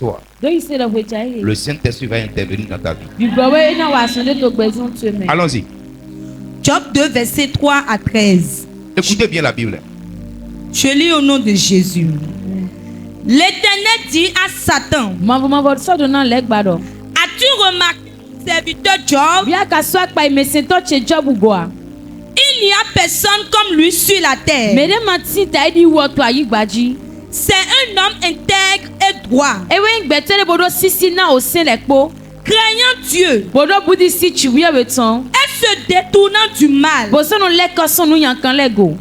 soir, Donc, il s'est envoyé. le Saint-Esprit va intervenir dans ta vie. Du bois, il n'a pas sonné ton besoin de te mettre. Allons-y. Job 2, verset 3 à 13. Écoutez bien la Bible. Je lis au nom de Jésus. L'Éternel dit à Satan, As-tu as-tu remarqué mon serviteur Job? bien qu'à soit pas mais c'est toi chez job ou quoi? Il n'y a personne comme lui sur la terre. Mais les menti t'as dit où toi y badji. C'est un homme intègre et droit, Et oui, better les bodo sisi na au sein les po. craignant Dieu Bodo budi si tu viens beton. et se détournant du mal. Boso no le koson nou yankan lego.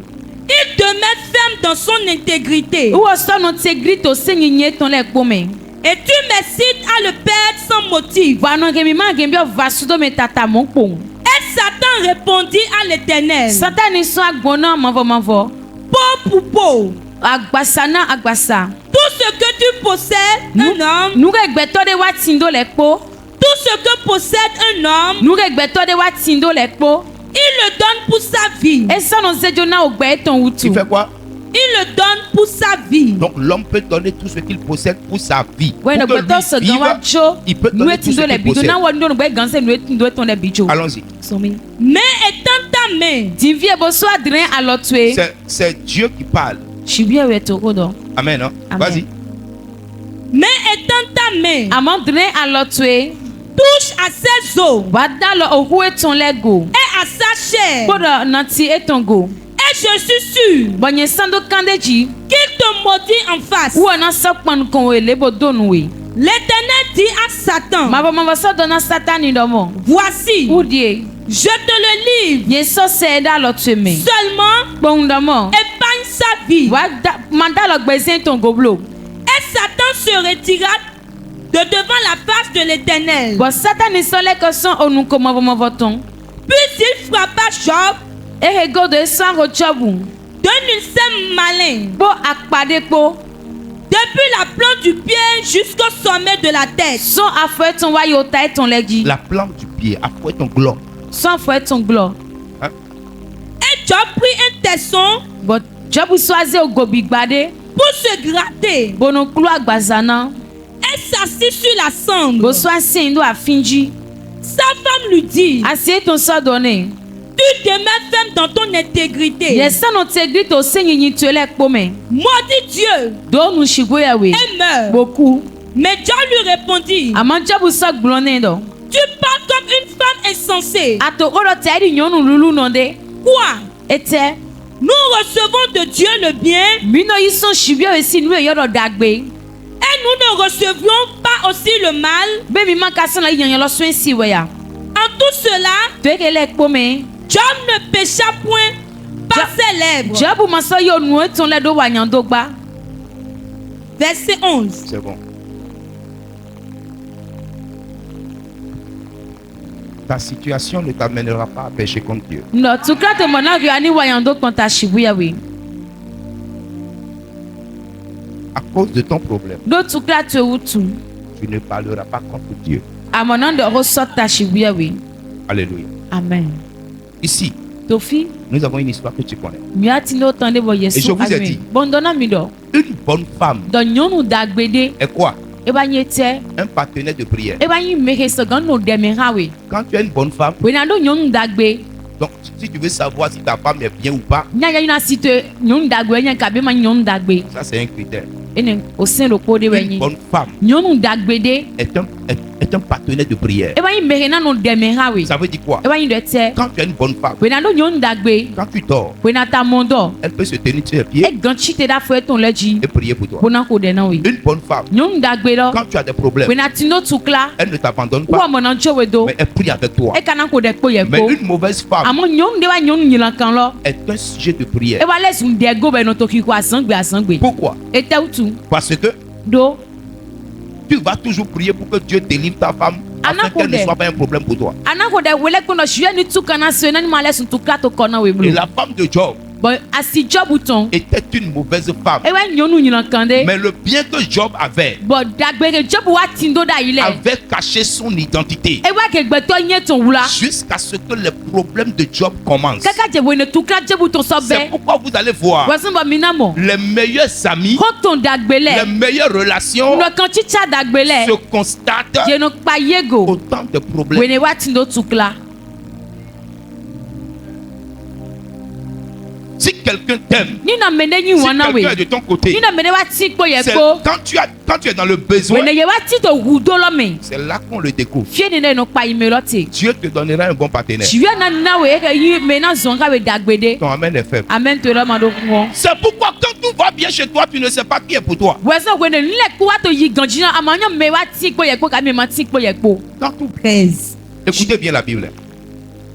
Il demeure ferme dans son intégrité. Ou oso no te grite au sein nye ton le po men. Et tu m'excites à le perdre sans motif. Vano gemi man gemi o vasudo me tata mon pon. Et Satan répondit à l'Éternel, Satan ni so agbona manvo. peau pour peau, Agbasa na agbasa. tout ce que tu possèdes, un homme, Nou ge gbeto de wa tindo le po. tout ce que possède un homme, Nou ge gbeto de wa tindo le po. il le donne pour sa vie. Et ça non se jona ogbe ton wutu. Il fait quoi? Il le donne pour sa vie. Donc l'homme peut donner tout ce qu'il possède pour sa vie. Ouais, no Pour que gbeto lui so vive, gan wa jo. il peut Nou donner tout ce tindo le qu'il bido possède. na wa ndo no gbe ganse nou tindo ton le bijo. Allons-y. Somi. Mais étant ta main, Divie bo so adren alotwe. C'est Dieu qui parle. Shibie we to kodo. Amen. Hein? Amen. Vas-y. mais étant ta main, Amon dren alotwe. touche à ses os Wada lo ohu eton lego. et à sa chair. Bodo nanti eton go. Et je suis sûr Bonye sando kandeji. qu'il te maudit en face. Ou anan sokpan kon we lebo donwe. L'Éternel dit à Satan, Mabo so dona satani domo. voici, Ou die. je te le livre. Ye so se da lotwe me. Seulement, Bon domo. épargne sa vie. Wada manda lo gbezen ton goblo. Et Satan se retira de devant la face de l'Éternel. Bon satan ni so le koson onu ko mabo voton. Puis il frappa Job E go de san ro chobu. d'un ulcère malin, Bo akpade po. depuis la plante du pied jusqu'au sommet de la tête. Son afwe ton wa yo ta ton legi. La plante du pied, après ton globe. Son afwe ton glo. Et Job prit un tesson Bon jobu soaze o gobi gbade. pour se gratter Bono klu agbazana. et s'assit sur la cendre. Bo so asin do afinji. Sa femme lui dit, Asie ton so donné. tu demeures ferme dans ton intégrité. Yesa no te grite o senyi ni tuele kpome. Maudit Dieu Do nu shigo yawe. et meurs. Beaucoup. Mais Job lui répondit, Ama jobu so glone do. tu parles comme une femme insensée. Ato oro te di nyonu lulu nonde. Quoi? Ete. Nous recevons de Dieu le bien Bino yison shibio esi nu e yoro dagbe. et nous ne recevions pas aussi le mal. Baby man kasan la yanyan lo swen si weya. En tout cela, Tueke le kpome. Job ne pécha point par ses lèvres. Jobu maso yo nu ton le do wanyan do gba. Verset 11. C'est bon. Ta situation ne t'amènera pas à pécher contre Dieu. No tukra to mona ri ani wanyan do konta shibuya we. À cause de ton problème, Do tukra to wutu. tu ne parleras pas contre Dieu. Amonan de ro sota shibuya we. Alléluia. Amen. Ici, Tofi, nous avons une histoire que tu connais. mi ati no tande bo Et je Yesu. vous ai dit. Bondona mi do. Une bonne femme Do nyonu dagbede. est quoi? E ba nyete. Un partenaire de prière. E ba yin meke so gan no demera we. Quand tu es une bonne femme, We na do nyonu dagbe. donc si tu veux savoir si ta femme est bien ou pas, Nya ya yuna site nyonu dagbe nya ka be ma nyonu dagbe. ça c'est un critère. Ene o sen lo ko de we Une yin. bonne femme Nyonu dagbede. est un partenaire de prière. E ba yin meke na no demera we. Ça veut dire quoi? E ba yin de te. Quand tu es une bonne femme, We na do nyonu dagbe. quand tu dors, We na ta mondo. elle peut se tenir sur les E pieds gan chite da fo ton leji. et prier pour toi. Bona ko de na we. Une bonne femme, Nyonu dagbe lo. quand tu as des problèmes, We na tino tukla. elle ne t'abandonne Wa pas, mo na jowe do. mais elle prie avec toi. E kana ko de ko ye Mais ko. une mauvaise femme Amo nyonu de wa nyonu nyilan kan lo. est un sujet de E prière. wa les un de go be no toki ko asangbe. Pourquoi? E te utu. Parce que Do. tu vas toujours prier pour que Dieu délivre ta femme afin qu'elle ne soit pas un problème pour toi. Anako de wele kono shie ni tukana se na ni male sun tukla to kona we Et blu. la femme de Job, Bon, asi Job ton. était une mauvaise femme. Ewe nyɔnu nyinakande. Mais le bien que Job avait Bon, dagbere Job wa tindo da ile. avait caché son identité Ewa ke gbeto nye ton wula. jusqu'à ce que les problèmes de Job commencent. Kaka je wene tukla Job ton C'est sobe. pourquoi vous allez voir Wasan ba minamo. les meilleurs amis, Ko ton les dagbele. meilleures relations No kan chicha dagbele. se constatent Je no pa yego. au temps de problèmes. Wene wa tindo tukla. Si quelqu'un t'aime, Ni na mene nyi si wana we. quelqu'un est de ton côté, Ni na mene wa ti kpo ye c'est ko. quand tu es dans le besoin, Wene ye wa ti to wudo lo me. c'est là qu'on le découvre. Fie ni ne no pa imelote. Dieu te donnera un bon partenaire. Tu viens na we ke yi me na zonga we dagbede. Ton amen est faible. Amen to lo ma do ko. C'est pourquoi quand tout va bien chez toi, tu ne sais pas qui est pour toi. Wasan wene le ko wa to yi ganjina amanya me wa ti kpo ye ko ka me ma ti kpo ye ko. Dans tout. 13. Écoutez bien la Bible.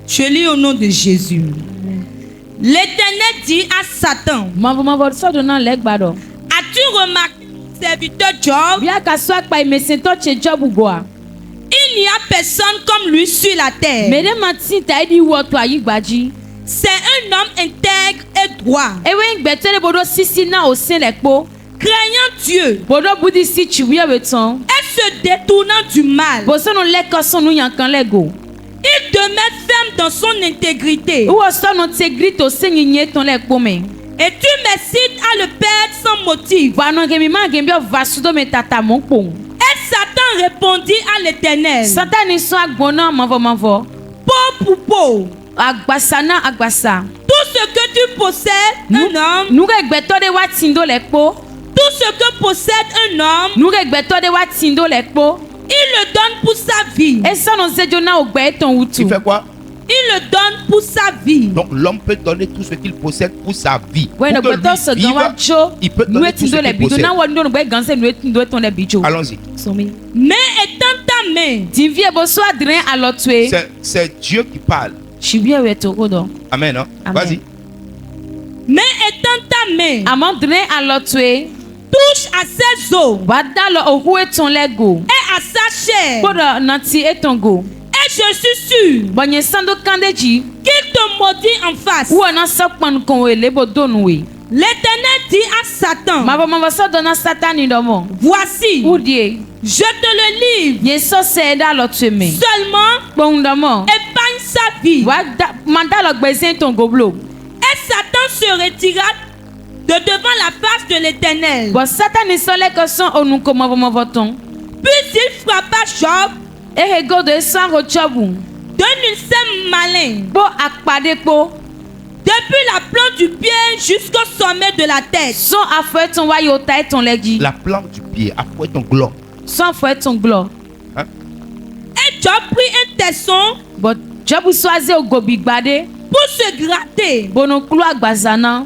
Je lis au nom de Jésus. L'Éternel dit à Satan, Mavo so do na le gbado. as-tu remarqué mon serviteur Job? Bia ka so pa imesento che Job goa. Il n'y a personne comme lui sur la terre. Mede ma ti ta di wo to ayi gbaji. C'est un homme intègre et droit, Ewe ngbetele bodo sisi na o sin le po. craignant Dieu Bodo budi si chiwi e ton. et se détournant du mal. Boso no le ko so nu yankan le go. Il demeure ferme dans son intégrité. Wo so no te grito senye ton le po me. Et tu me cites à le perdre sans motif. Wa no ke mi ma ke mbio vasudo me tata mon po. Et Satan répondit à l'Éternel, Satan so agbona mavo. peau pour peau, Agbasa na agbasa. tout ce que tu possèdes, un homme, Nu ke gbeto de wa tindo le po. tout ce que possède un homme, Nu ke gbeto de wa tindo le po. il le donne pour sa vie. E so no sejo na ogbe ton wutu. Il fait quoi? Il le donne pour sa vie. Donc l'homme peut donner tout ce qu'il possède pour sa vie. Bueno Pour que gbeto lui so vive, gan wa jo. il peut Nu donner tout ce tindo le qu'il bido possède. na wa ndo no gbe ganse nu tindo ton le bijo. Allons-y. Somi. Mais étant ta main, Divie bo so adren alotwe. C'est Dieu qui parle. Shibie we to kodo. Amen. Hein? Amen. Vas-y. mais étant ta main, Amon dren alotwe. touche à ses os Wa da lo ohu eton le go. et à sa chair. Kodo nanti eton go. Et je suis sûr Bonye sando kandeji. qu'il te maudit en face. Wo na so pan kon we le bo donu we. L'Éternel dit à Satan, Mavo so do na satani do mo. voici, Udie. je te le livre. Ye so se da lotwe me. Seulement, Bon do mo. épargne sa vie. Wa da manda lo gbezen ton goblo. Et Satan se retira de devant la face de l'Éternel. Bon satani so le ko son onu ko mavo ton. Puis il frappa Job E go de san ro chobu. d'un ulcère malin, Bo akpade po. depuis la plante du pied jusqu'au sommet de la tête. Son afwe ton wa yo ta ton legi. La plante du pied, après ton globe. Son afwe ton glo. Et Job prit un tesson But jobu swaze o gobi gbade. pour se gratter Bono klu agbazana.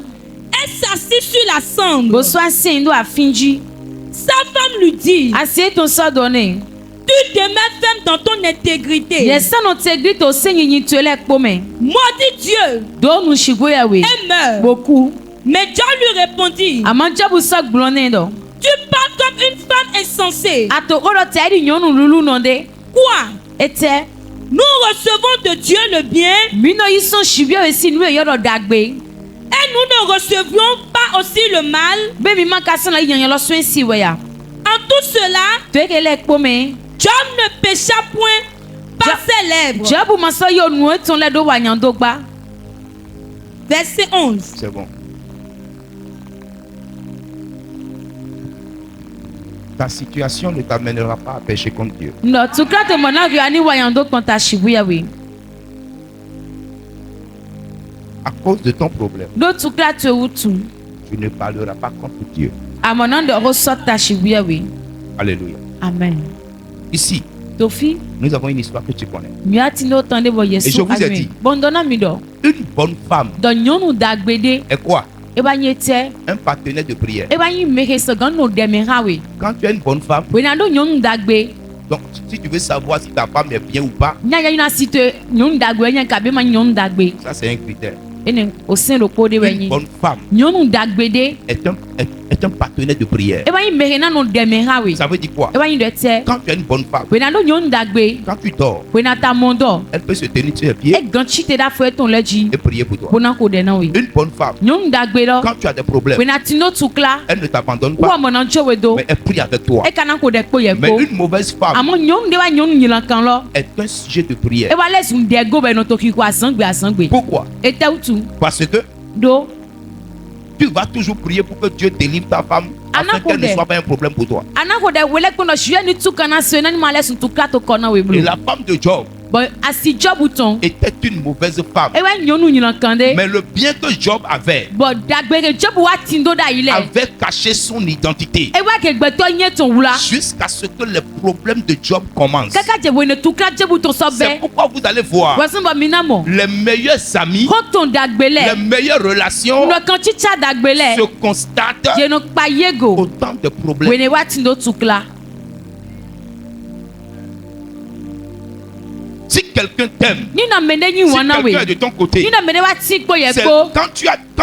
et s'assit sur la cendre. Bo swa sin do afinji. Sa femme lui dit, Asie ton so donné. tu demeures ferme dans ton intégrité. Ye san no te grito senyi ni tuele kpome. Maudit Dieu Do nu shigo ya we. et meurs. Beaucoup. Mais Dieu lui répondit, Ama jobu so glone do. tu parles comme une femme insensée. Ato oro te di nyonu lulu nonde. Quoi? Ete. Nous recevons de Dieu le bien Mino yi son shibio e si nu e yoro dagbe. et nous ne recevions pas aussi le mal. Baby man ka san la yanyan lo swen si we ya. En tout cela, To e ke le kpome. Job ne pécha point par ses lèvres. Jobu ma so yo nu e ton le do wa nyan do gba. Verset 11. C'est bon. Ta situation ne t'amènera pas à pécher contre Dieu. No tukla to mona vi ani wa nyan do konta shibu ya we. À cause de ton problème, Do tukla to wutu. tu ne parleras pas contre Dieu. Amonan de ro sota shibu ya we. Alléluia. Amen. Ici, Tofi. nous avons une histoire que tu connais. Mi ati no tande bo Et je Yesu vous ai dit. Bondona mi do. Une bonne femme Do nyonu dagbede. est quoi? E ba nyete. Un partenaire de prière. E ba yi meke so gan no demera we. Quand tu es une bonne femme, We na do nyonu dagbe. donc si tu veux savoir si ta femme est bien ou pas, Nya ya na site nyonu dagbe nya ka be ma nyonu dagbe. ça c'est un critère. Ene o sen lo po de we Une yin. bonne femme Nyonu dagbede. est est un partenaire de prière. Ewa yi mere na no demera we. Ça veut dire quoi? Ewa yi de te. Quand tu es une bonne femme, We na no nyon dagbe. quand tu dors, We na ta mondo. elle peut se tenir sur ses E pieds ganchi te da fo ton leji. et prier pour toi. Bona ko de na we. Une bonne femme, Nyon dagbe lo. quand tu as des problèmes, We na tino tukla. elle ne t'abandonne Wa pas, mo na ncho we do. mais elle prie avec toi. E kana ko de ko ye Mais ko. une mauvaise femme Amo nyon de wa nyon nyilan kan lo. est un sujet de prière. Ewa les un de go be no toki ko asangbe asangbe. Pourquoi? E te utu. Parce que Do. tu vas toujours prier pour que Dieu délivre ta femme afin qu'elle ne soit pas un problème pour toi. Ana ko de wele ko no shwe ni tukana so na ni ma les un tukla to kona we Et blo. la femme de Job But asi job uton. était une mauvaise femme. Ewa nyonu nyilan kan de. Mais le bien que Job avait But dagbere job wa tindo da ile. avait caché son identité Ewa ke gbeto nye ton wula. jusqu'à ce que les problèmes de Job commencent. Kaka je wene tukla je buton so C'est be. pourquoi vous allez voir Wasan ba minamo. les meilleurs amis, Konton les dagbele. meilleures relations No kan chicha dagbele. se constatent Je no pa yego. au temps de problèmes. Wene wa tindo tukla. Si quelqu'un t'aime, Ni na mene nyi si wana we. quelqu'un est de ton côté, Ni na mene wa ti ko ye c'est ko. quand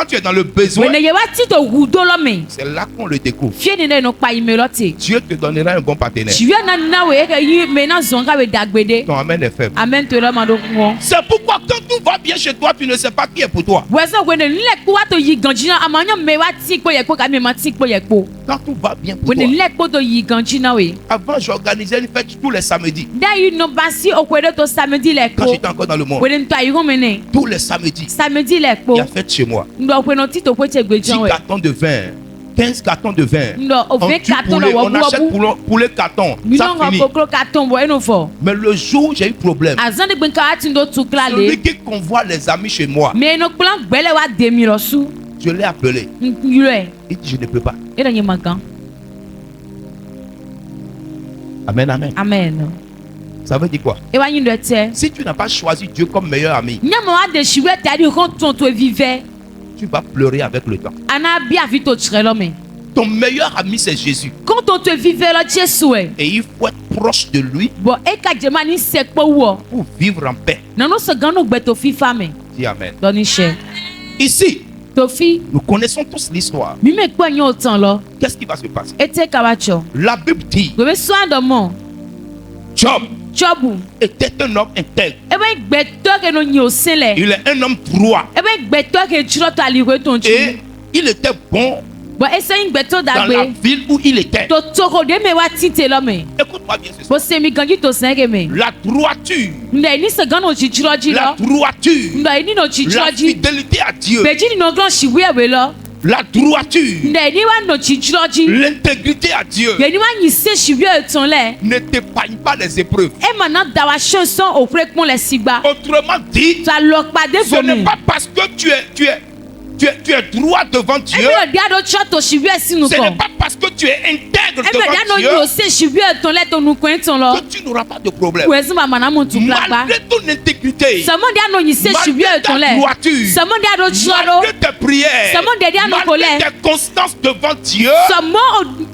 tu es dans le besoin, Wene ye wa ti to hudo lo me. c'est là qu'on le découvre. Fie ni ne no pa imelote. Dieu te donnera un bon partenaire. Chiwe na na we ke yi me na zonga we dagbede. Ton amen est faible. Amen to lo ma do ko. C'est pourquoi quand tout va bien chez toi, tu ne sais pas qui est pour toi. Wasan wene le ko wa to yi ganjina amanya me wa ti ko ye ko ka me ma ti ko ye ko. Quand tout va bien pour Wene toi. le ko to yi ganjina we. Avant, j'organisais une fête tous les samedis. Da yi no basi okwede to samedi le Quand ko. j'étais encore dans le monde. Wene nto ayi ko mene. Tous les samedis, Samedi le il ko. y a fête chez moi. Ndo kweno ti to kweche 10 gbejan we. cartons de vin, 15 cartons de vin. Ndo o On ve tue carton poulet, lo on achète wo. poulet carton. Mi Ça no ngo finit. kokro carton bo eno fo. Mais le jour où j'ai eu problème, Azan de gben ka ati ndo tukla celui le. qui convoie les amis chez moi, Me no plan gbele wa demi lo su. je l'ai appelé. Yule. Il dit, je ne peux pas. E da nye magan. Amen, amen. Amen. Ça veut dire quoi? E wa yin do te. Si tu n'as pas choisi Dieu comme meilleur ami, Nyama wa de shiwe te adi kon ton to vive. tu vas pleurer avec le temps. Ana bi avi to chre lo me. Ton meilleur ami, c'est Jésus. Quand on te vive lo Jesu e. Et il faut être proche de lui Bo e ka jema ni sekpo wo. pour vivre en paix. Nano se gano gbe to fi fa me. Dis amen. Doni she. Ici, To fi. nous connaissons tous l'histoire. Mi me kpo yon otan lo. Qu'est-ce qui va se passer? E te kawacho. La Bible dit, Gbe so ando mo. Job Jobu. était un homme intègre. E ba gbe to ke no nyi o sele. Il est un homme droit. E ba gbe to ke chiro to ali we ton Et chi. il était bon Bo e se yin gbe to dans la dagbe. ville où il était. To toko de me wa tinte lo me. Écoute-moi bien ce soir. Bo se mi ganji to senge me. La droiture, Nde ni se gano chi chiro ji la lo. droiture, Nde ni no chi chiro la ji. fidélité à Dieu, Beji ni no glan shi we we lo. la droiture, Nde ni wa no chi chiro ji. l'intégrité à Dieu Ye ni wa nyi se shi we ton le. ne t'épargne pas les épreuves. E mana da wa chanson au prek mon le sigba. Autrement dit, Tu as lok pa de ce n'est vome. pas parce que tu es droit devant E Dieu, mi lo dia do chato shi we sinu ce ko. n'est pas parce que tu es intègre E mi lo dia no devant nyi o Dieu se shi we ton le ton nu ko ton lo. que tu n'auras pas de problème. Ou esi ma mana mo tu plakba. Malgré ton intégrité, Samo dia no nyi se shi we malgré ton ta le. droiture, Samo dia do choro. malgré tes prières, Samo de dia no malgré kole. tes constances devant Dieu, Samo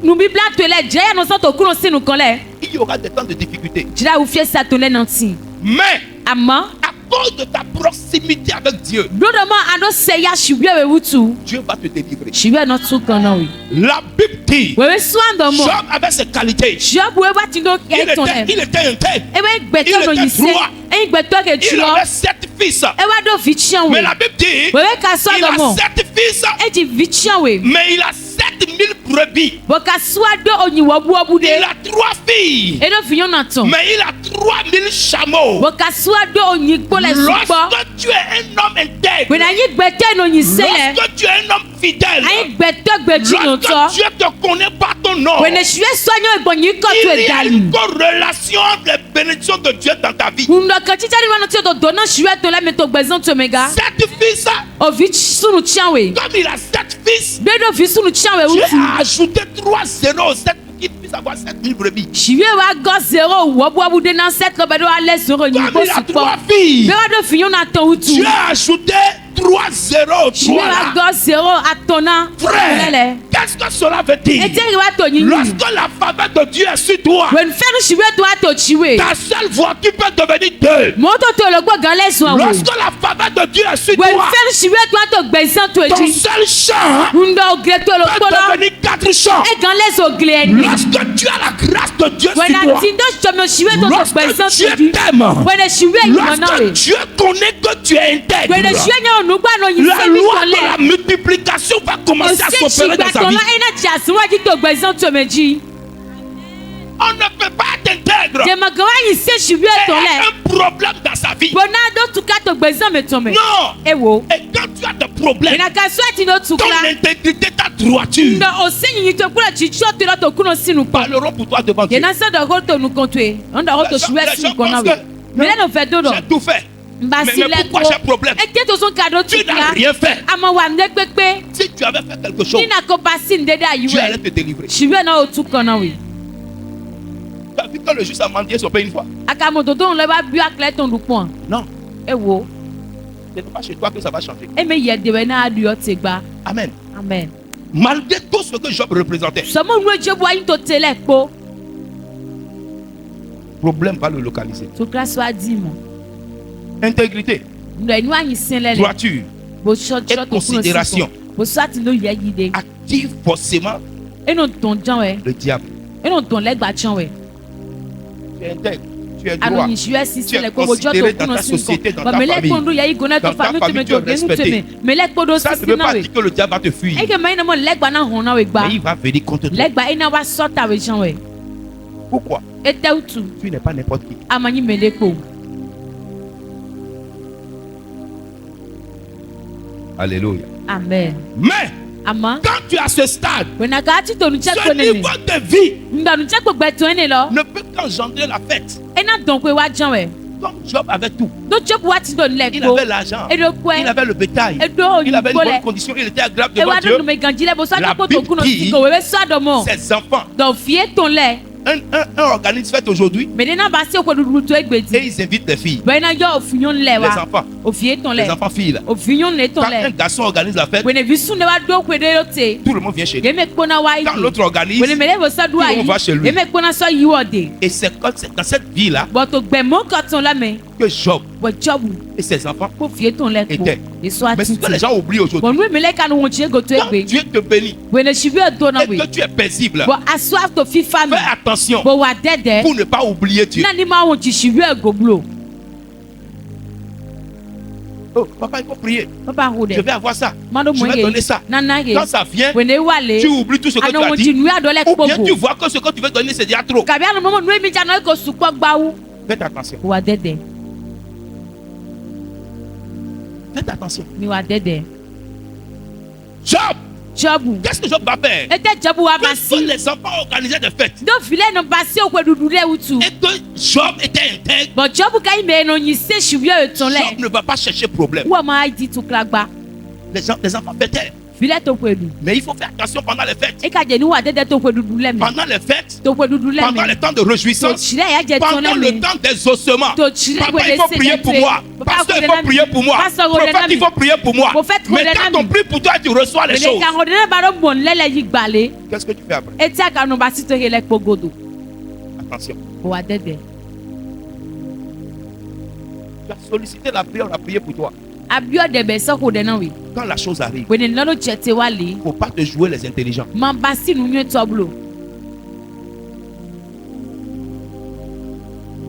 nu bibla to le je ya no so to kuro sinu ko le. il y aura des temps de difficulté. Jira ou fie sa ton le nanti. Mais Ama à cause de ta proximité avec Dieu, blodo ma ado se ya shi we wutu. Dieu va te délivrer. Shi we no tu kan na wi. La Bible dit, We so ando mo. Job avait ses qualités. Job we ba ti no Il ke ton le. était intègre. E we gbe to no Il nyi était se. droit. E gbe to ke Il chiro. avait 7 fils. E wa do fi chian Mais we. la Bible dit, We ka so il ando a mo. 7 fils, E ti fi chian we. mais il a 7000 brebis. Bo ka so ado onyi wo bu obu de. Il a 3 filles, E do fi yon na ton. mais il a 3000 chameaux. Bo ka so ado onyi po le supo. Lorsque tu es un homme intègre, We na yi gbe te no nyi se le. lorsque tu es un homme fidèle, Ayi gbe to gbe ji no to. lorsque Dieu te connaît par ton nom, We ne shwe so nyo egbo nyi ko to il e y a dali. une corrélation entre les bénédictions de Dieu dans ta vie. Ndo ka chicha ni wano ti do do na shwe to le me to gbezon to mega. 7 fils, O vi sunu chian we. comme il a 7 fils, Be do vi sunu chian we Dieu wutu. a ajouté 3 zéros au 7 pour qu'il puisse avoir 7000 brebis. Shwe wa go zero wo bu obu de na set ko be do ale zero nyi Comme po il a supo. 3 filles, Be wa do fi yon na ton wutu. Dieu a ajouté 3-0, Shwe toi là. wa go 0 atona. Frère, qu'est-ce que cela veut dire? Ete wa to nyinyi. Lorsque la faveur de Dieu est sur toi, When fenu shwe to ato chiwe. ta seule voiture peut devenir deux. Moto to lo gbo gan lesun awo. Lorsque la faveur de Dieu est sur When toi, fenu shwe to ato gbesan to ton eji. seul champ Ndo ogre to lo peut polo. devenir 4 champs. E gan leso ogre eni. Lorsque tu as la grâce de Dieu When sur toi, atindo chomo shwe to gbesan lorsque to Dieu eji. t'aime, When the shwe yi lorsque na we. Dieu connaît que tu es intègre, When the shwe nya onugba no yi la se mi loi to de la le. multiplication va commencer à Ose s'opérer dans chigba sa to vie. la ina ji asiwaji to gbesan to meji. On ne peut pas être intègre Je magawa yi se shwe et to le. un problème dans sa vie. Bona do tuka to gbesan me to me. Non. Ewo. Et quand tu as des problèmes, Ina ka swati no ton tukla. intégrité, ta droiture Ndo ose nyinyi to kula chicho to lo to kuno sinu pa. parleront pour toi devant Dieu. Yena sa do go to nu kontwe. Onda go to Les gens shwe sinu kona pensent we. que, Mais là no fait dodo. j'ai tout fait. Mba Mais si le pourquoi ko. j'ai problème? Eke to son cadeau Tu n'as tukla. rien fait. Ama wa ne pepe. Si tu avais fait quelque chose, Nina ko pasi ndede Dieu allait ayiwe. te délivrer. Shwe na o tukona we. Tu as vu que le juge a mendié son pain une fois? Aka mo dodo le ba bu akle ton du pon. Non. Ewo. Ce n'est pas chez toi que ça va changer. E me ye de we na adu o tegba. Amen. Amen. Malgré tout ce que Job représentait, Somo nu eje bo ayin to tele po. problème va le localiser. Tukla so adi mo. Intégrité, Ndo enu ayin sin lele. droiture, Bo short et short to kuno considération sinu. Bo swati lo ye yide. active forcément Eno ton jan we. le diable. Eno ton legba chan we. Tu es intègre, tu es droit. Ano shwe si Tu es le ko bo considéré joto dans kuno ta sinu. société, dans Ba ta mele famille. ko ndu ye igona to Dans ta famille to me famille, to tu es genu te me. respecté. Mele ko do Ça ne sisi veut na pas we. dire que le diable va te fuir. Eke mai na mo legba na hon na we gba. Mais il va venir contre toi. Legba ina wa sota we jan we. Pourquoi? Ete utu. Tu n'es pas n'importe qui. Amanyi mele ko. Alléluia. Amen. Mais Ama. quand tu es à ce stade, When I got to nu check ce ko ne niveau de vie Nda nu check ko gbe to ene lo. ne peut qu'engendrer la fête. Ena don ko wa jan we. Comme Job avait tout. Do check wa ti do le Il ko. avait l'argent. E do ko Il avait le bétail. e do Il avait une ko le. bonne condition. Il était agréable E devant wa Dieu. do me ganjile bo so La ko to Bible kuno dit- si ko we so do mo. Ses enfants. Do fie ton le. Un organisme fait aujourd'hui Me de na ba si ko du to et egbedi. ils invitent les filles, Be na yo ofinyon le les wa. enfants, Ofie ton les le. enfants filles là. Ofinyon le ton Quand un le. garçon organise la fête, When e visu ne wa do ko de yo te. tout le monde vient chez lui. Ye me ko na wa Quand yi. l'autre organise, When e me le bo so do Tout le ayi. monde va chez lui. Ye me ko na so yi wo de. et c'est dans cette vie-là But to gbe mo ko ton la me. que Job Bo job et ses enfants. ko fie ton le ko. Était. E so Mais ce ati. que les gens oublient aujourd'hui, Bon nous me le ka no won chie go to quand egbe. Dieu te bénit When e shibi do na et we. que tu es paisible, But aswaf to fi fais family. attention But wa dede. pour ne pas oublier Dieu. Na ni ma won chi shibi go blow. Oh, papa, il faut prier. Papa ho Je de. vais avoir ça. Mado Je mo vais ye. donner ça. Na na ye. Quand ça vient, When e wale. tu oublies tout ce que tu Ano as won chi dit. nu ado le Ou bien tu kpogo. vois que ce que tu veux donner, c'est déjà trop. Kabi anu mo nu mi jana ko su ko gba wu. Faites attention. Wa dede. Faites attention. Mi wa dede. Job, Jobu. qu'est-ce que Job va faire? Ete jobu wa ba Que si. les enfants organisaient des fêtes. Do file no ba si o ko dudu le utu. Et que Job était intègre. But jobu kai me no nyi se shibi o ton le. Job ne va pas chercher problème. Wa ma di to klagba. Les enfants fêtaient. File to ko edu. Mais il faut faire attention pendant les fêtes. E ka je ni wa dede to ko dudu le me. Pendant les fêtes, To ko dudu le pendant me. les temps de To réjouissance, chile ya je ton pendant le le me. temps des ossements. To chile Papa, we il faut prier pour moi. Pasteur, il faut prier pour moi. Prophète, il faut prier pour moi. Prophète, Mais Rodena, quand on prie pour toi, tu reçois les Mele choses. ka rodene ba do bon lele yi gbale. Qu'est-ce que tu fais après? Eti aka no ba si to hele kpogodo. Attention. Wa dede. Tu as sollicité la prière, on a prié pour toi. Abio de be so ko de na we. Quand la chose arrive, We ne no chete wale. il ne faut pas te jouer les intelligents. Ma ba si nu nyu toblo.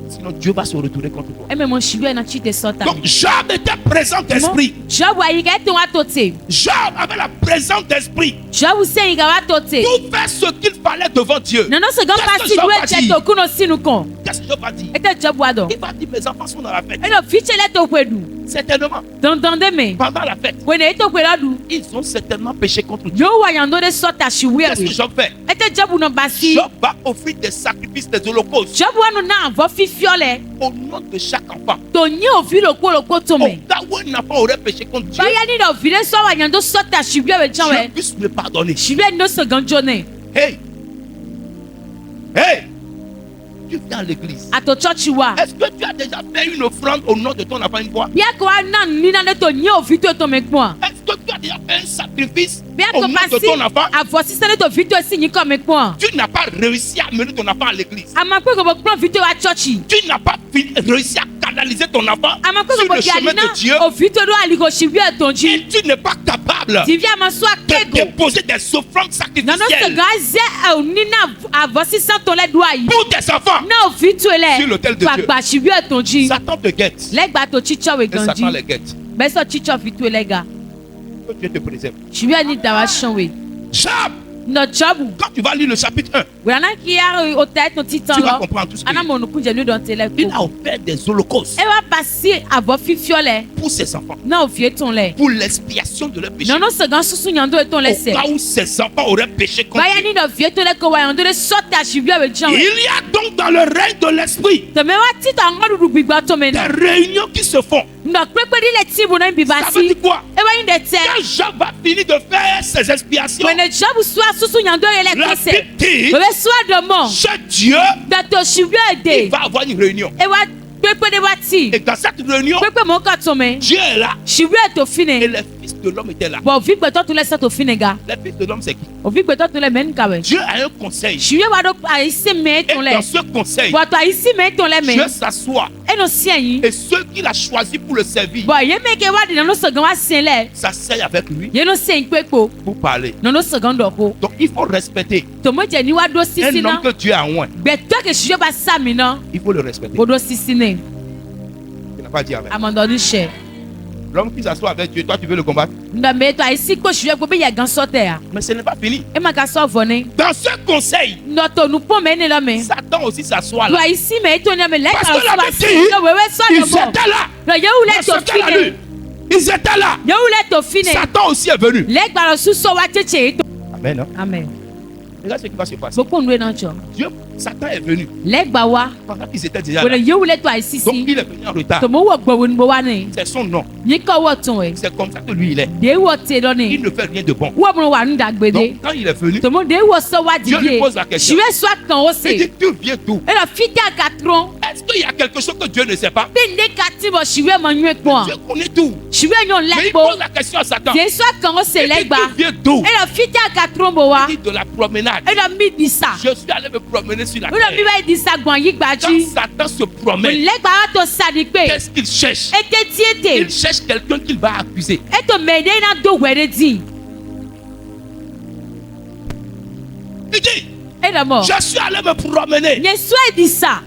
Sinon, Dieu va se retourner contre toi. E me mo shibi na chi de sota. Donc, Job était présent d'esprit. Jobu ayi ga te wa to te. Job avait la présence d'esprit. Jobu se yi ga wa to te. Tout faire ce qu'il fallait devant Dieu. Nano se gan Qu'est-ce pa que si Job nu a e dit? to kuno sinu kon. Qu'est-ce que Job a dit? Ete jobu ado. Il va dire, mes enfants sont dans la fête. E no fiche le to kwedu. Certainement, Dondonde me. pendant la fête, We ne to kwedu. ils ont certainement péché contre Dieu. Yo wa yando de sota shiwe Qu'est-ce que we. Job fait? Ete jobu no ba si. Job va offrir des sacrifices, des holocaustes Jobu anu na vo fifiole. au nom de chaque enfant. To nyi ofi lo ko to Au me. cas où un enfant aurait péché contre Dieu, Baya ni do vile so wa yando sota shiwe we Dieu chanwe. puisse le pardonner. Shiwe no se ganjone. Hey! Hey! tu viens à l'église. Ato church wa. Est-ce que tu as déjà fait une offrande au nom de ton enfant une fois? Bien que wa na nina ne to nye ovito to mekpo. Est-ce que tu as déjà fait un sacrifice Bien au que nom de pasi ton enfant? avosi sene to vito si nyi ko mekpo. Tu n'as pas réussi à mener ton enfant à l'église. Amakwe go plan vito wa church. Tu n'as pas réussi à canaliser ton enfant Amakwe sur go le chemin bialina de Dieu. ovito do aliko shibi etonji. Et tu n'es pas capable Tivia maswa de kego. déposer des offrandes Nano se sacrificielles gaze nina avosi santo le do ayi. pour tes enfants. Na ovito ele. Sur l'autel de Dieu. Pagba shibi etonji. Satan te guette. Legba to chicho we Et Satan ganji. les guette. Beso chicho vito lega. Que Dieu te préserve. Shibi ani dawa shonwe. Job, No jobu. quand tu vas lire le chapitre 1, Wena ki ya o tête no titan tu vas lo. comprendre tout ce Ana qu'il mo no kunje nu don tele il ko. a offert des holocaustes E wa pasi abo fifiole. pour ses enfants, Na ovie ton le. pour l'expiation de leurs péchés. Nono se gan susu nyando eton le Au se. cas où ses enfants auraient péché contre Baya Dieu. ni no vie to le ko wa yando le sota shibi we jan. Il y a donc dans le règne de l'esprit Te me wa tita ngodu du gbigba to me des na. réunions qui se font. No pepe di le tibu na Ça bibasi. veut dire quoi? E wa yin de te. Quand Job va finir de faire ses expiations, When the job swa susu nyando ele la kose. Bible dit, Bebe swa de mo. chez Dieu, Da to shibi il de. va avoir une réunion. E wa pepe de wa ti. Et dans cette réunion, Pepe mo ka to me. Dieu est là. Shibi to Et fine. les fils de l'homme étaient là. Bo vi gbeto to le se to fine ga. Les fils de l'homme, c'est qui? O vi gbeto to le men ka we. Dieu a un conseil. Shibi wa do aisi me Et ton le. dans ce conseil, Bo to aisi me ton le me. Dieu s'assoit. E no sien yi. Et ceux qu'il a choisis pour le servir, Bo ye me ke wa di no se gan wa sien le. s'asseyent avec lui Ye no sien kpekpo. pour parler. No se gan do ko. Donc il faut respecter To mo je ni wa do sisi un na. homme que Dieu a oint. Gbeto ke shibi ba sami na. Il faut le respecter. Bo do sisi ne. Tu n'as pas dit avec. Amando ni she. L'homme qui s'assoit avec Dieu, toi tu veux le combattre. Ndo me to aisi ko shibi ko be ye gan sote ya. Mais ce n'est pas fini. E ma ka so vone. Dans ce conseil, Ndo to nu po me ne la me. Satan aussi s'assoit Do là. aisi me to ne me le Parce ka que la so Bible asi. dit, No wewe so ils de mo. étaient là. No ye ou le Dans to ce qu'elle a lu, fine. ils étaient là. Ye ou le to fine. Satan aussi est venu. Le gba lo suso wa cheche. Amen. Hein? Amen. Regarde ce qui va se passer. Boko nwe na cho. Dieu, Satan est venu Le gba wa. pendant qu'ils étaient déjà Wele là. ye ou le to aisi Donc si. il est venu en retard. To mo wo gbo wo nbo wa ni. C'est son nom. Ni ko wo ton we. C'est comme ça que lui il est. De wo te do Il ni. ne fait rien de bon. Wo mo wa nda gbede. Donc quand il est venu, To mo de wo so wa Dieu lui didie. pose la question. Shiwe so kan o il se. dit tu viens d'où? E lo fiti akatron. Est-ce qu'il y a quelque chose que Dieu ne sait pas? Bi nde kati bo shiwe mo nwe po. Dieu connaît tout. Shiwe nyon Mais il lekpo. pose la question à Satan. De so kan o se Il dit, legba. tu viens d'où? E lo fiti akatron bo wa. Il dit de la promenade. E lo mi disa. Je suis allé me promener sur la E lo mi terre. wa disa gwan yi Quand gbaji. Satan se promène, Legba wa to sadi pe. qu'est-ce qu'il cherche? E te tiete. Il cherche quelqu'un qu'il va accuser. E to mede na do were di. Il dit, E lo mo. je suis allé me promener. Nye so e disa.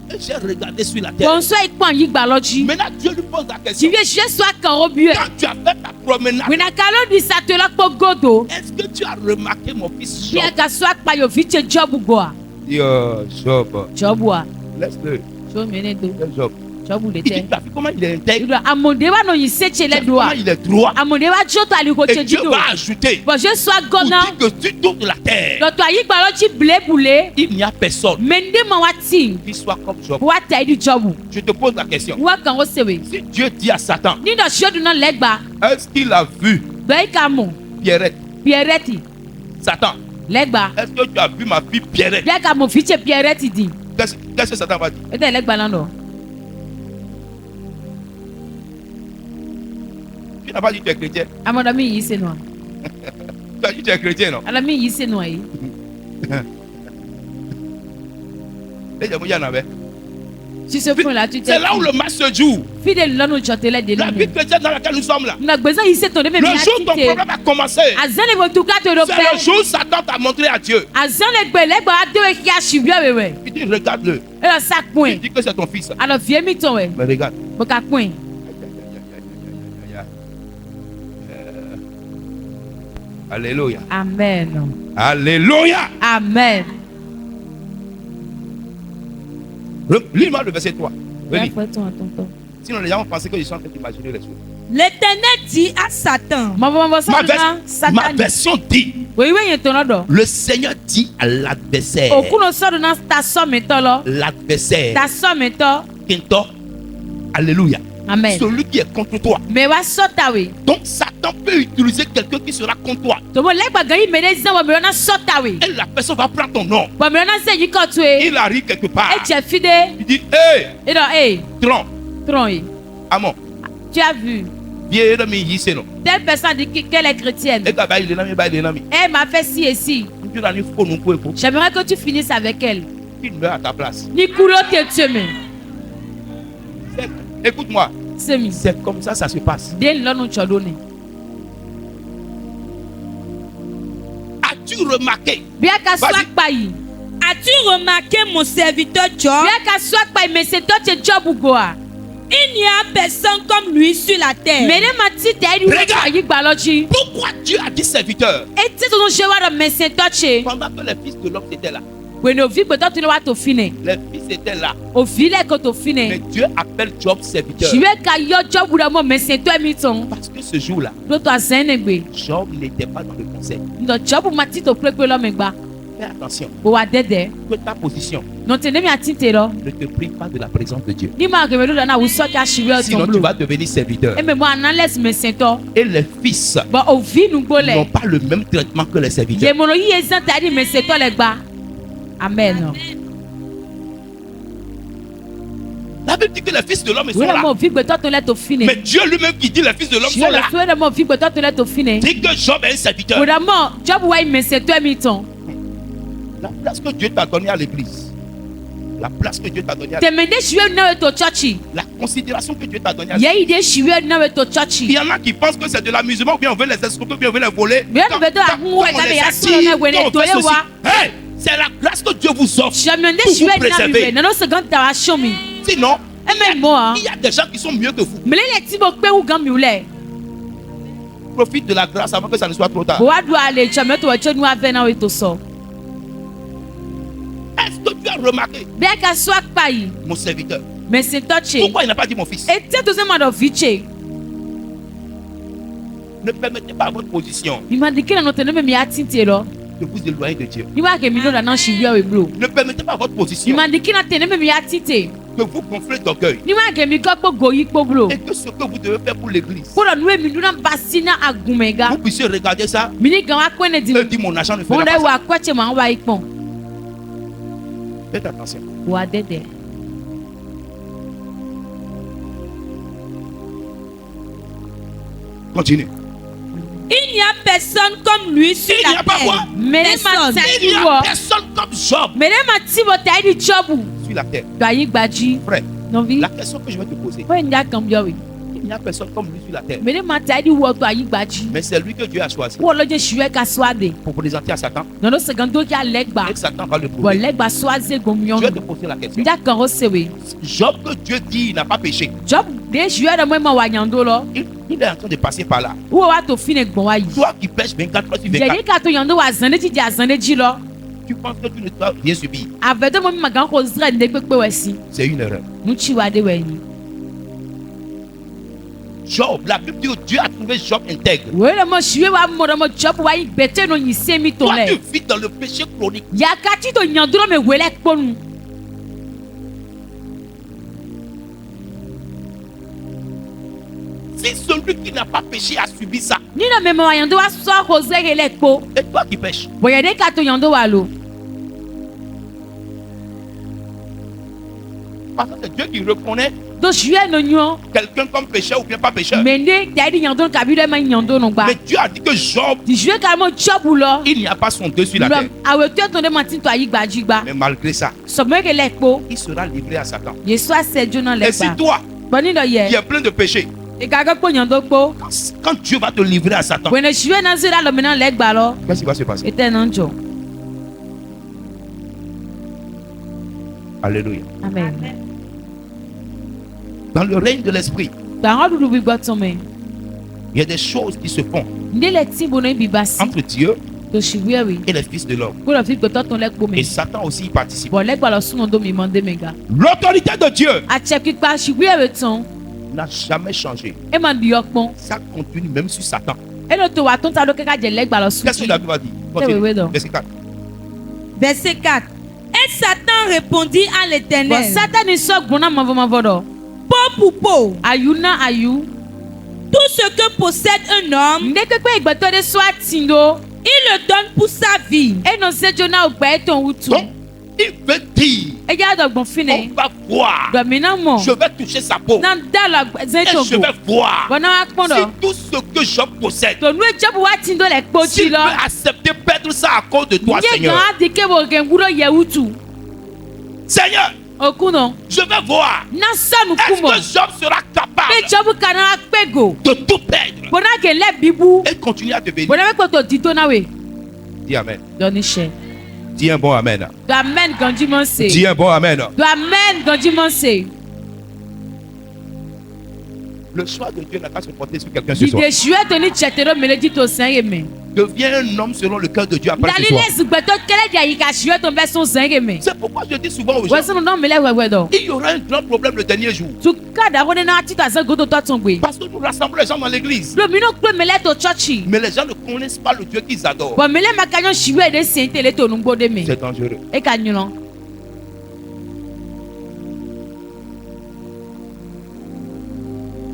Et j'ai regardé sur la terre. Bon so e kwan yi gba loji. Maintenant, Dieu lui pose la question. Shiwe shiwe so kan o bi e. Quand tu as fait ta promenade, Wena kalo disa to lo po godo. est-ce que tu as remarqué mon fils Job? Bien ka so pa yo viche job go a. Yo, Job. Job wa. Laisse-le. So mene do. Laisse Job. Job le Il dit, te. tu as vu comment il est intègre? Ido amonde wa no yi seche le do Comment a. il est droit? Amonde wa joto ali ko Et che Dieu jido. va ajouter. Bon je so Pour gona. dire que tu tournes la terre, Lo to ayi gba loji ble bule. il n'y a personne Mende ma wa ti. qui soit comme Job. Wa ta di job. Je te pose la question. Wa kan o sewe. Si Dieu dit à Satan, Ni do shodu na legba. est-ce qu'il a vu Be ka mo. Pierrette? Pierrette. Satan, Legba. est-ce que tu as vu ma fille Pierrette? Bien ka mo viche Pierrette di. Qu'est-ce que Satan va dire? E te legba na no. Tu n'as pas dit que tu es chrétien. Amoda mi yi se no. Tu as dit que tu es chrétien, non? Ala mi yi se no yi. Les gens, il y en avait. Si ce point là tu C'est là où le match se joue. fidèle là nous jotele de La lui. vie chrétienne dans laquelle nous sommes là. Na gbeza yi se to de me Le jour où ton problème a commencé, azane bo tuka to do c'est le pe. jour où Satan t'a montré à Dieu. Azane gbe legba ado e kia shibia wewe. Il dit, regarde-le. E lo sa Il point. dit que c'est ton fils. Alors vie mi ton we. Mais regarde. Bo ka point. Alléluia. Amen. Alléluia. Amen. Lis-moi le verset 3. Relis. Fais ton tonton. Sinon, les gens vont penser que je suis en train d'imaginer les choses. L'Éternel dit à Satan, Ma Satan. Ma version dit, Oui oui y ton do. le Seigneur dit à l'adversaire. Okuno so na ta so me to lo. L'adversaire. Ta so me to. Kinto. Alléluia. Amen. celui qui est contre toi. Mais wa sota we. Donc Satan peut utiliser quelqu'un qui sera contre toi. To mo legba gan yi mede zan wa me na sota we. Et la personne va prendre ton nom. Wa me na se yi ko tu e. Il arrive quelque part. E che fide. Il dit, hé, E do eh, tron, tron yi. amon, Tu as vu? viens de me ici, non. Telle personne dit qu'elle est chrétienne. Et quand il est là, il est là. Elle m'a fait ci et ci. Tu l'as dit, faut nous couper. J'aimerais que tu finisses avec elle. Il meurt à ta place. Ni kulo te tume. Écoute-moi, Semi. c'est comme ça se passe. Den lo nu chodone. As-tu remarqué? Bien ka Vas-y. swak pa yi. As-tu remarqué mon serviteur Job? Bien ka swak pa yi, mais c'est toi qui job ou quoi? Il n'y a personne comme lui sur la terre. Mais ne ma ti te di Regarde. yi gba loji. Pourquoi Dieu a dit serviteur? Et ti to je wa do mais c'est toi che. Pendant que les fils de l'homme étaient là, We no vi pe to tu no wa to fine. les fils étaient là. O fi le ko to Mais fine. Dieu appelle Job serviteur. Je vais ka yo job ou mo mais c'est toi mi ton. Parce que ce jour-là, Do to azen gbe. Job n'était pas dans le conseil. Ndo job ma ti to prepe lo me gba. Fais attention O wa dede. que ta position Non te ne mi atinte lo. ne te prive pas de la présence de Dieu. Ni ma ke me do na wo so ka shiwe Sinon, ton tu blo. vas devenir serviteur. E me mo analyse me sento. Et les fils Bon o vi nu gbo n'ont le. pas le même traitement que les Ye serviteurs. mo no yi ezan ta di me sento le gba. Amen. La Bible dit que les fils de l'homme sont Oui, là. mo vi gbe to to le to fine. Mais Dieu lui-même qui dit les fils de l'homme Je sont là, le mo vi gbe to to le to fine. dit que Job est un serviteur. Vraiment, job wa me sento mi ton. La place que Dieu t'a donnée à l'église, la place que Dieu t'a donnée à Te me de shiwe na we to church. la considération que Dieu t'a donnée à l'église. Ye ide shiwe na we to church. Il y en a qui pensent que c'est de l'amusement ou bien on veut les escroquer ou bien on veut les voler. Bien, Quand- mais de la quand- roue, quand on quand les il y a attire, solo, on est quand on fait tollé, ceci. wa. Hey, c'est la grâce que Dieu vous offre. Je me de Pour vous shiwe na mi préserver. we. Na no second ta wa show me. Sinon, E me mo ah. il y a des gens qui sont mieux que vous. Me le ti bo pe u gan mi ule. Profite de la grâce avant que ça ne soit trop tard. Bo wa do ale je me to wa chonu ave na we to so. Est-ce que tu as remarqué Bien ka swak pa yi. mon serviteur? Me se touche. Pourquoi il n'a pas dit mon fils? E te to se ma do viche. Ne permettez pas à votre position Mi ma dikira no te no me mi atinte lo. de vous éloigner de Dieu. Ni wa ke mi do na shiwe we bro. Ne permettez pas à votre Mi position ma dikira te no me mi atinte. que vous gonflez d'orgueil. Ni wa ke mi ko po go yi po bro. Et que ce que vous devez faire pour l'église, Ko do nu mi do na basina agumega. vous puissiez regarder ça Mi ni gan wa kwene di. et dire mon argent ne Bon fera de pas ça. wa kwache ma wa ipon. Faites attention. Wa dede. Continue. Il n'y a personne comme lui sur Il n'y la a pas quoi? terre. Me ne ma Personne. ta Il n'y di a wo. personne comme Job Me ne ma ti bo ta di job. sur la terre. Do ayi gbaji. Frère, Non vi. la question que je vais te poser, Ko nda kambio we. il n'y a personne comme lui sur la terre. Me ne ma ta di wo to ayi gbaji. Mais c'est lui que Dieu a choisi Wo lo je shiwe ka swade. pour présenter à Satan. Non no second do ya legba. Et Satan va le Bo prouver. legba swaze gomyon. Je vais te poser la question. Nda kan o sewe. Job que Dieu dit il n'a pas péché. Job de shiwe de mo ma wa nyando lo. Il est en train de passer par là. Wo wa to fine gbon wa yi. Toi qui pêches 24 heures sur Je 24, di ka to nyando wa zande ti ja zande ji lo. tu penses que tu ne dois rien subir. Avedo mo mi magan ko zra de pepe we si. C'est une erreur. Mu chi wa de we ni. Job, la Bible dit que Dieu a trouvé Job intègre. We le mo shiwe wa mo mo job wa yi bete no yin se mi to Toi, tu le. vis dans le péché chronique. Ya ka ti to nyando me wele kponu. Si celui qui n'a pas péché a subi ça, Ni na me mo wa nyando wa so ko zere le kpo. et toi qui pêches, Bo ye de ka to nyando wa lo. parce que c'est Dieu qui reconnaît Do shiwe no nyo. quelqu'un comme pécheur ou bien pas pécheur. Mende ta di nyando ka bi de ma nyando no gba. Mais Dieu a dit que Job, Di shiwe ka mo job lo. il n'y a pas son Dieu sur la terre. Awe to to de ma tin to ayi gbaji gba. Mais malgré ça, So me ke le kpo. il sera livré à Satan. Ye so ase jo na le Et si gba. toi, Boni do qui ye. es plein de péché, E ka ga kpo nyando kpo. quand Dieu va te livrer à Satan, When shiwe na zira lo me na le gba lo. qu'est-ce qui va se passer? Ete nan jo. Alléluia. Amen. Dans le règne de l'esprit, Ta ha du bi gba to me. il y a des choses qui se font Nde le ti bo no bi basi. entre Dieu To shiwe we. et les fils de l'homme. Ko lo fi gbe to to le kpo me. Et Satan aussi y participe. Bo le gba lo suno do mi mande me ga. L'autorité de Dieu A che ki pa shiwe we ton. n'a jamais changé. E ma di okpon. Ça continue même sur Satan. E lo to wa ton ta lo ke ka je le gba lo su. Qu'est-ce que la Bible va dire? oui, oui, Continue. donc. Verset 4. Verset 4. Et Satan répondit à Bo l'Éternel. Satan ni so gbona ma vo do. Pauvre pour peau. ayuna ayu Tout ce que possède un homme, ndekekpe igbeto de so atindo il le donne pour sa vie. eno sejo na ogba eton wutu Donc, il veut dire, eja dogbon on fine va voir. domina mo Je vais toucher sa peau. na dalo Et zeto je go vais voir bona wa si kpondo tout ce que je possède, to nu ejabu wa tindo le kpoji s'il lo peut accepter perdre ça à cause de toi, nye Seigneur. gan adike bo gen guro ye wutu Seigneur, okuno je vais voir. na sanu Est-ce kumo que Job sera pe capable jabu kana akpego de tout perdre bona ge le bibu et continuer à te bénir? bona me kpoto dito na we Dis Amen. doni she Dis un bon Amen. do amen ganji mon se Dis un bon Amen. do amen ganji mon se Le choix de Dieu n'a qu'à se porter sur quelqu'un ce soir. dide shue to ni chetero mele dito senge me Deviens un homme selon le cœur de Dieu après ce dali soir. les gbeto kele dia yika shue to be son senge me C'est pourquoi je dis souvent aux gens, weso no mele wewe do il y aura un grand problème le dernier jour. tu kada wona na tita se goto to tongwe Parce que nous rassemblons les gens dans l'église. lo mi no kpe mele to churchi Mais les gens ne connaissent pas le Dieu qu'ils adorent. bo mele makanyo shue de sente le to nungbo de me C'est dangereux. e ka nyuno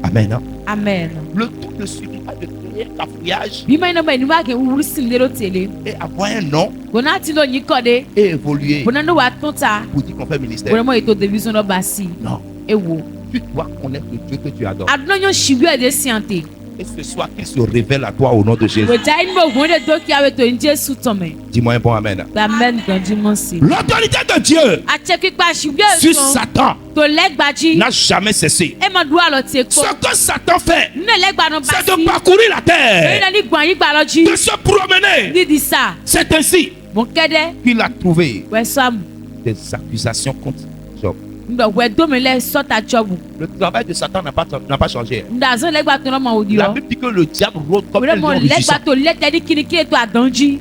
Amen. amen Le tout ne suffit pas de créer un cafouillage bi mai no ba ni ba ke wuri sim de lo tele et avoir un nom bona ti lo nyi kode et évoluer bona no wa tonta pour dire qu'on fait ministère. bona mo eto division no basi Non. ewo Tu dois connaître le Dieu que tu adores. adonyo shue de siante Et ce soir, qu'il se révèle à toi au nom de Jésus. weja ni mo gun de do ki awe to Jesu tome Dis-moi un bon Amen. amen ganji mon se L'autorité de Dieu ache pipa shue sur so Satan to legbaji n'a jamais cessé. e mo dua lo ti Ce ko que Satan fait, ne legba no c'est basi de parcourir la e terre, na ni gban yi gba lo ji de se promener. ni di sa C'est ainsi mo kede qu'il a trouvé we sam des accusations contre Job. ndo we do me le sota jobu Le travail de Satan n'a pas changé. nda zo legba to no ma odi La lo Bible dit que le diable rôde comme un vraiment lion legba rugissant. to le tedi kini ki to adanji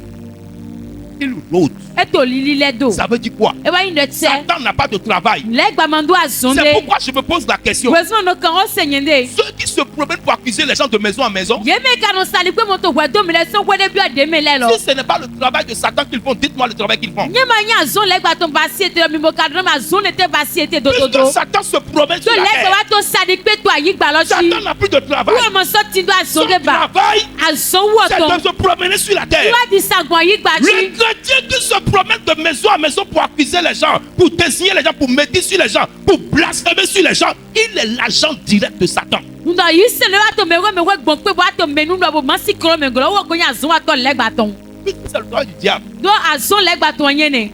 Il rôde. e to lili le do Ça veut dire quoi? e wa yin de tse Satan n'a pas de travail. legba mando azonde C'est pourquoi je me pose la question. weso no kan o senyende Ceux qui se promènent pour accuser les gens de maison en maison, yeme ka no sali pe mo to we do me le so we de bi ade me le lo si ce n'est pas le travail de Satan qu'ils font, dites-moi le travail qu'ils font. nyema nya zon legba to basi ete mi mo ka do ma zon ete basi ete do do do Puisque Satan se promène to sur la legba terre, wa to sali pe to ayi gba lo ji Satan n'a plus de travail. wo mo so ti do Son azonde ba travail, azon wo c'est to de se promener sur la terre. wa di sagbon ayi gba Les ji chrétiens qui se promènent de maison en maison pour accuser les gens, pour désigner les gens, pour médire sur les gens, pour blasphémer sur les gens, il est l'agent direct de Satan. ndo yi se le wa to me we gbon pe wa to me nu do bo ma si kro me glo wo go nya azon wa to legba ton Puisque c'est le travail du diable. do azon legba to yene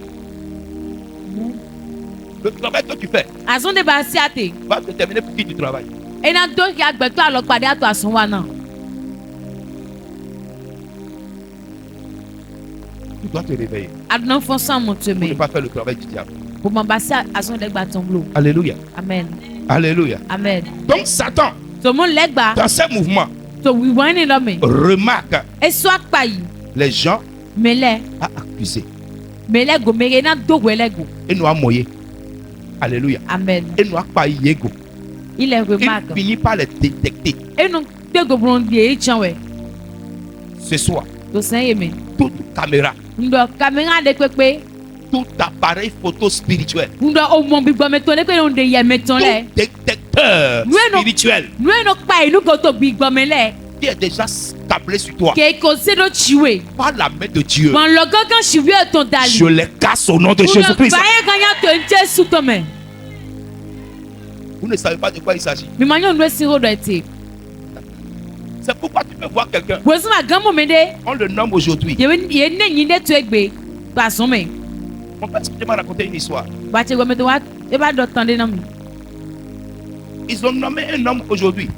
Le travail que tu fais azon de basi ate va déterminer pour qui tu travailles. e na do ki agbe to alo pade ato azon wa na Tu dois te réveiller adon fon san mo to pour ne me pas faire le travail du diable. bo ma basi azon legba ton blo Alléluia. amen Alléluia. amen Donc Satan, to mo legba dans ses mouvements, to wi wani lo me remarque e so apa yi les gens mele à accuser mele go me na do we lego et nous à moyer. Alléluia. amen Et nous à pas yego. il est Il remarque finit par les détecter. e no te go bron die e chanwe Ce soir, to san ye me toute caméra, ndo kamera de pepe tout appareil photo spirituel, ndo o mo bi gbo me to le pe on de ye me ton tout le détecteur Oui, non. spirituel nu no pa inu go to bi gbo me le qui est déjà tablé sur toi ke ko se do chiwe par la main de Dieu. bon lo gangan chiwe ton dali Je les casse au nom de Jésus-Christ. baye ganya to Jesu to me Vous ne savez pas de quoi il s'agit. mi manyo ndo si ro do ete C'est pourquoi tu peux voir quelqu'un, wo so ma gan mo me de on le nomme aujourd'hui. ye ne nyi de to egbe pa so me Mon père m'a raconté une histoire. ba che go me to wa e ba do tande na mi Ils ont nommé un homme aujourd'hui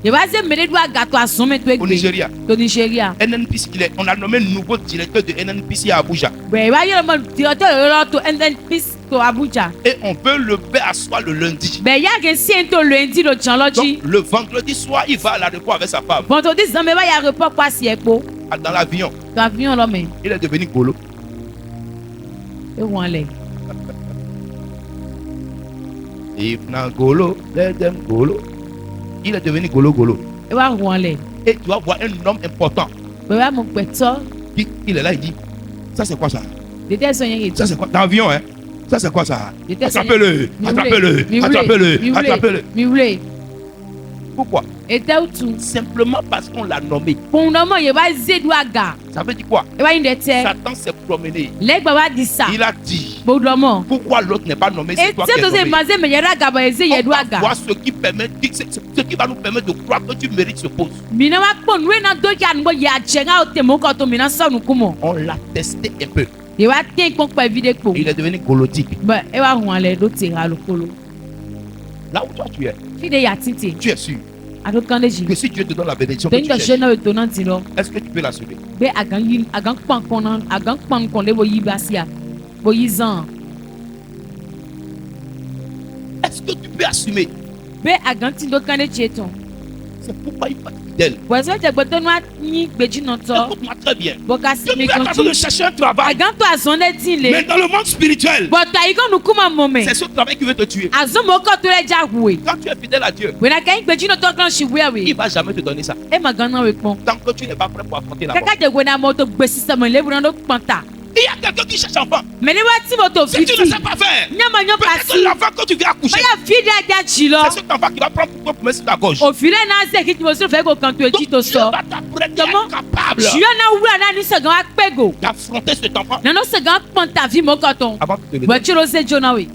ye ba se me de do aga to aso me to au egbe Nigeria. to Nigeria NNPC, on a nommé un nouveau directeur de NNPC à Abuja. be ba ye mo directeur ro to NNPC to Abuja Et on veut le faire asseoir le lundi. be ya gen si ento lundi lo chanloji Donc le vendredi soir, il va à l'aéroport avec sa femme. bon to dis me ba ya report kwa si epo Dans l'avion. to avion lo me Il est devenu golo. e won le If na golo, let them golo. Il est devenu golo. e wa won le Et tu vas voir un homme important. be wa mo peto Il est là, il dit, ça c'est quoi ça? de te so yen Ça c'est quoi? Dans l'avion, hein? Ça, c'est quoi ça? J'étais Attrapez-le, attrapez-le, attrapez-le, attrapez-le. Miwle. Pourquoi? Était où tout? Simplement parce qu'on l'a nommé. Pour le moment, il va zédo aga. Ça veut dire quoi? Il va y être. Satan s'est promené. Les baba dit ça. Il a dit, Pour le moment. pourquoi l'autre n'est pas nommé? Et C'est toi qui c'est es aussi nommé. mazé mais il y a aga ba eze On yedo va aga. voir ce qui va nous permettre de croire que tu mérites ce poste. Mina wa pon we na do ya ngo ya chenga o te mo ko to mina sa nu kumo. On l'a testé un peu. Il va ten kon pa vide ko. Il est devenu golotique. Ba e wa hu ale do te ha lo kolo. Là où toi tu es, Fi de ya titi. tu es sûr Ado kan leji. que si Dieu te donne la bénédiction que Den tu do cherches, shena we to nan ti lo. est-ce que tu peux l'assumer? Be agan pan kon nan agan pan kon le bo yi basia. Bo yi zan. Est-ce que tu peux assumer? Be agan ti do kan le cheton. C'est pourquoi il faut être fidèle. Bo so je gboto no ni gbeji no to. Écoute-moi très bien. Bo ka Tu si me peux être en train de kon. chercher un travail, Agan to azon le ti mais le. dans le monde spirituel, Bo ta yi kon nu kuma momen. c'est ce travail qui veut te tuer. Azon mo ko to le ja huwe. Quand tu es fidèle à Dieu, Wena ka yi gbeji no to kan shi we il we. ne va jamais te donner ça. E ma gan na we pon. Tant que tu n'es pas prêt pour affronter la mort. Kaka de wena mo to gbe system le bu na do panta. Il y a quelqu'un qui cherche enfant. Me ni wa ti mo to Si fiti. tu ne sais pas faire, Nyama nyo peut-être pasi. que l'enfant que tu viens accoucher, Baya fidi aja chi lo. c'est cet enfant qui va prendre pour mettre sur ta gauche. Ofile na se ki ti mo so fe ko kan to eji to Donc Dieu so. va t'apprendre Comment? à être capable Jio na wura na ni se gan apego. d'affronter cet enfant Na no se gan panta vi mo ko ton. avant de te le Bo donner. chi lo se jona we.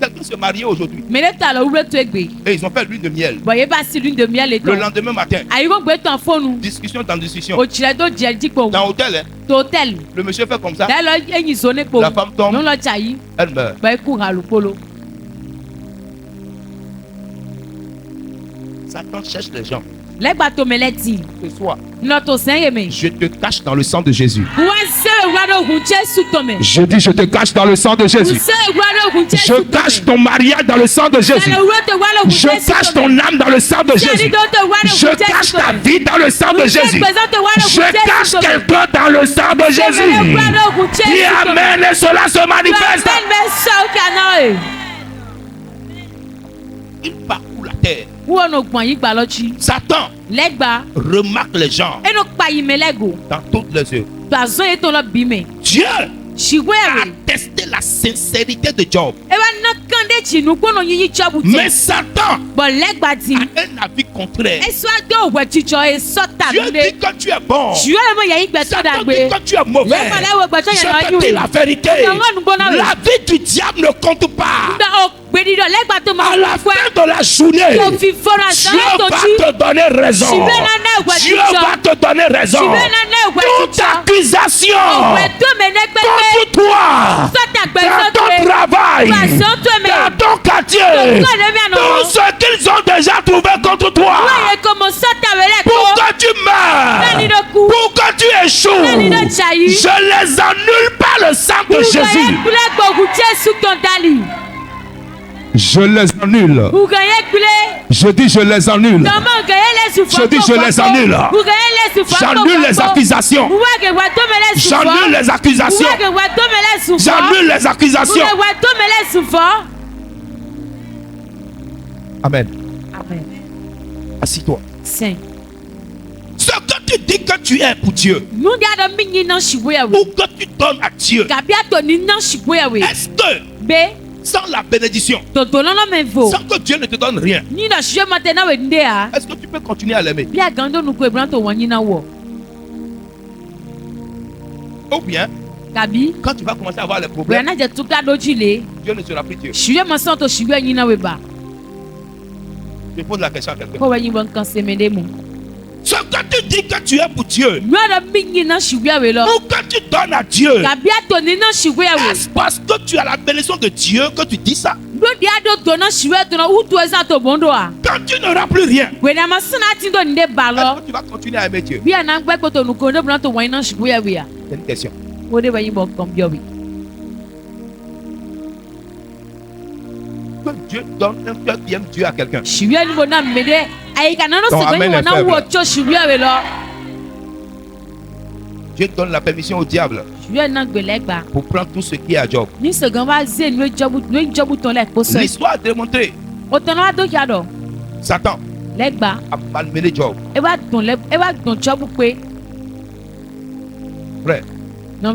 Quelqu'un se mariait aujourd'hui Me le ta lo wure to egbe. et ils ont fait lune de miel. Bo ye ba si lune de miel Le eto. lendemain matin, Ayi ko gbe ton phone. discussion dans discussion. O chile do je di po. Dans l'hôtel, hein, To hotel. le monsieur fait comme ça, Da lo enyi so ne po. la femme tombe, Non lo chayi. elle meurt. Ba ku ha lo polo. Satan cherche les gens. Legba to meleti. Ce soir, No to sen ye me. je te cache dans le sang de Jésus. Wa se wa do hu Jesu to me. Je dis, je te cache dans le sang de Jésus. Se wa do hu Jesu. Je cache ton mariage dans le sang de Jésus. Je cache ton âme dans le sang de Jésus. Je cache ta vie dans le sang de Jésus. Je cache quelqu'un dans le sang de Jésus. Dis amen et cela se manifeste. Il parcourt la terre. Satan remarque les gens dans toutes les œuvres. Dieu a testé la sincérité de Job. Mais Satan a un avis contraire. Dieu dit que tu es bon. Satan dit que tu es mauvais. Je te dis la vérité. La vie du diable ne compte pas. À la fin de la journée, Dieu va te donner raison. Dieu va te donner raison. Toute accusation contre toi, dans ton travail, dans ton quartier, tout ce qu'ils ont déjà trouvé contre toi, pour que tu meurs, pour que tu échoues, je les annule par le sang de Jésus. Je les annule. Je dis je les annule. Je dis je les annule. J'annule les accusations. J'annule les accusations. J'annule les accusations. Amen. Assis-toi. Saint. Ce que tu dis que tu es pour Dieu, ou que tu donnes à Dieu, est-ce que sans la bénédiction, sans que Dieu ne te donne rien, est-ce que tu peux continuer à l'aimer? Ou bien, quand tu vas commencer à avoir les problèmes, Dieu ne sera plus Dieu. Je pose la question à quelqu'un. Ce que tu dis que tu es pour Dieu, ou que tu donnes à Dieu, est-ce parce que tu as la bénédiction de Dieu que tu dis ça? Quand tu n'auras plus rien, est-ce que tu vas continuer à aimer Dieu? C'est une question. Que Dieu donne un cœur qui aime Dieu à quelqu'un. Dieu donne la permission au diable pour prendre tout ce qui est à Job. L'histoire a démontré Satan a malmené Job. Frère,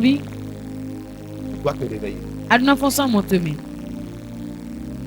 tu dois te réveiller. Aduna fonso motomi.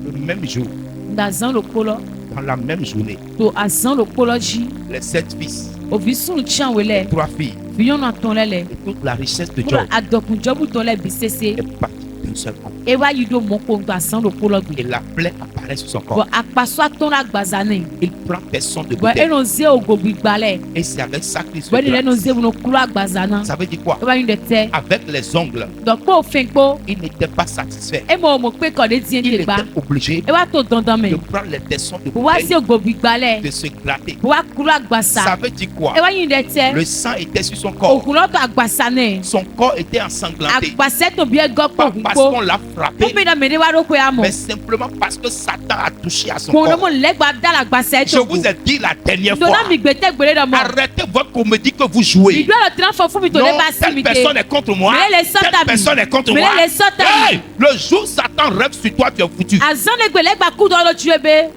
Le même jour, Ndazan lo polo. dans la même journée, To azan lo polo ji. les 7 fils, Ovisun chan wele. 3 filles Viyon na ton lele. et toute la richesse de Pour Job adokun jobu ton le bisese. est partie d'un seul coup. Ewa yudo moko ndazan lo polo Et gbe. la plaie apparaît sur son Bo corps. akpaso aton la gbazane. Il prend des sons de Bo bouteille. eno ze ogogbi gbale. Et c'est avec ça qu'il se Bo ni leno place. ze buno kulu agbazana. Ça veut dire quoi? Ewa yunde te. Avec les ongles, Donc po ofin po. il n'était pas satisfait. Emo mo pe ko de dien Il de gba. était obligé Ewa to dandan de me. prendre les tessons de Bo wa bouteille, si ogogbi gbale. de se gratter. Bo wa kulu Ça agbasa. veut dire quoi? Ewa yunde te. Le sang était sur son corps. Okulo to agbasane. Son corps était ensanglanté. Agbase to bi ego Pas po parce ko. qu'on l'a frappé, Mo mi na me de wa ro ko ya mo. mais simplement parce que Satan a touché à son Ko no corps. mo legba da la agbase Je to. vous ai dit la dernière Dona fois, mi gbete gbere do mo. arrêtez votre comédie que vous jouez. Ìgbẹ́ lọ tí wọ́n fọ fún mi tó Non, lé bá sí telle mi personne ké. est contre moi. Mais les sotami. Telle personne est contre Mais moi. les sotami. Hey, le jour où Satan rêve sur toi, tu es foutu. Azanegbe lẹ́gbà kú dọ́ ló tu ebe.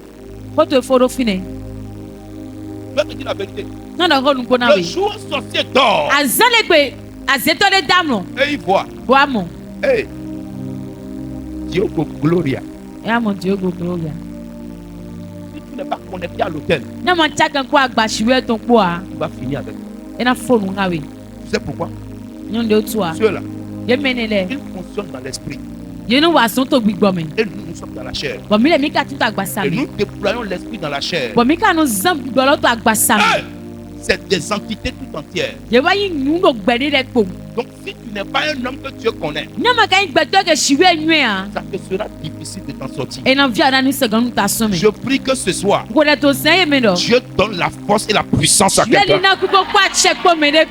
Kó tó foro fine. Je vais te dire la vérité. Náà lọ rọ́ọ̀nù gbóná Le wẹ̀. jour où un sorcier dort Azanegbe azetɔ de dàmú. et il voit, Bọ́ àmọ̀. hey, Diogo Gloria, Ẹ àmọ̀ tí ó gbogbo rẹ̀. si tu n'es pas connecté à l'hôtel, Ní ọmọ tí a kàn kó agbàṣiwẹ́ tó ń pọ̀ à. tu vas finir avec. Ẹ náà fóònù ńlá wẹ̀. Tu sais pourquoi? Ní ọ̀dẹ̀ ó tu à. Ceux-là, Yé mẹ́ni lẹ̀. ils fonctionnent dans l'esprit Yé ní wàásù tó gbígbọ́ mi. et nous, nous sommes dans la chair. Bọ̀ mí lẹ̀ mí ká tún tó àgbàsá Et mi. nous déployons l'esprit dans la chair. Bọ̀ mí ká nu zan gbígbọ́ lọ́tọ̀ àgbàsá mi. Hey, c'est des entités tout entières. Yé wáyé nyú ló gbẹ̀dí rẹ̀ kpò. Donc, si tu n'es pas un homme que Dieu connaît, Ní ọmọ ká yín gbẹ̀tọ́ kẹ̀ ṣìwé nyúẹ̀ à. ça te sera difficile de t'en sortir. Ẹ náà fi àdá ní sẹ̀gánú ta sún mi. Je prie que ce soir, Kò dẹ̀ tó sẹ́yìn mi dọ̀. Dieu donne la force et la puissance à Yé ní quelqu'un. náà kúkó kó àtsẹ̀ kpó mi dé.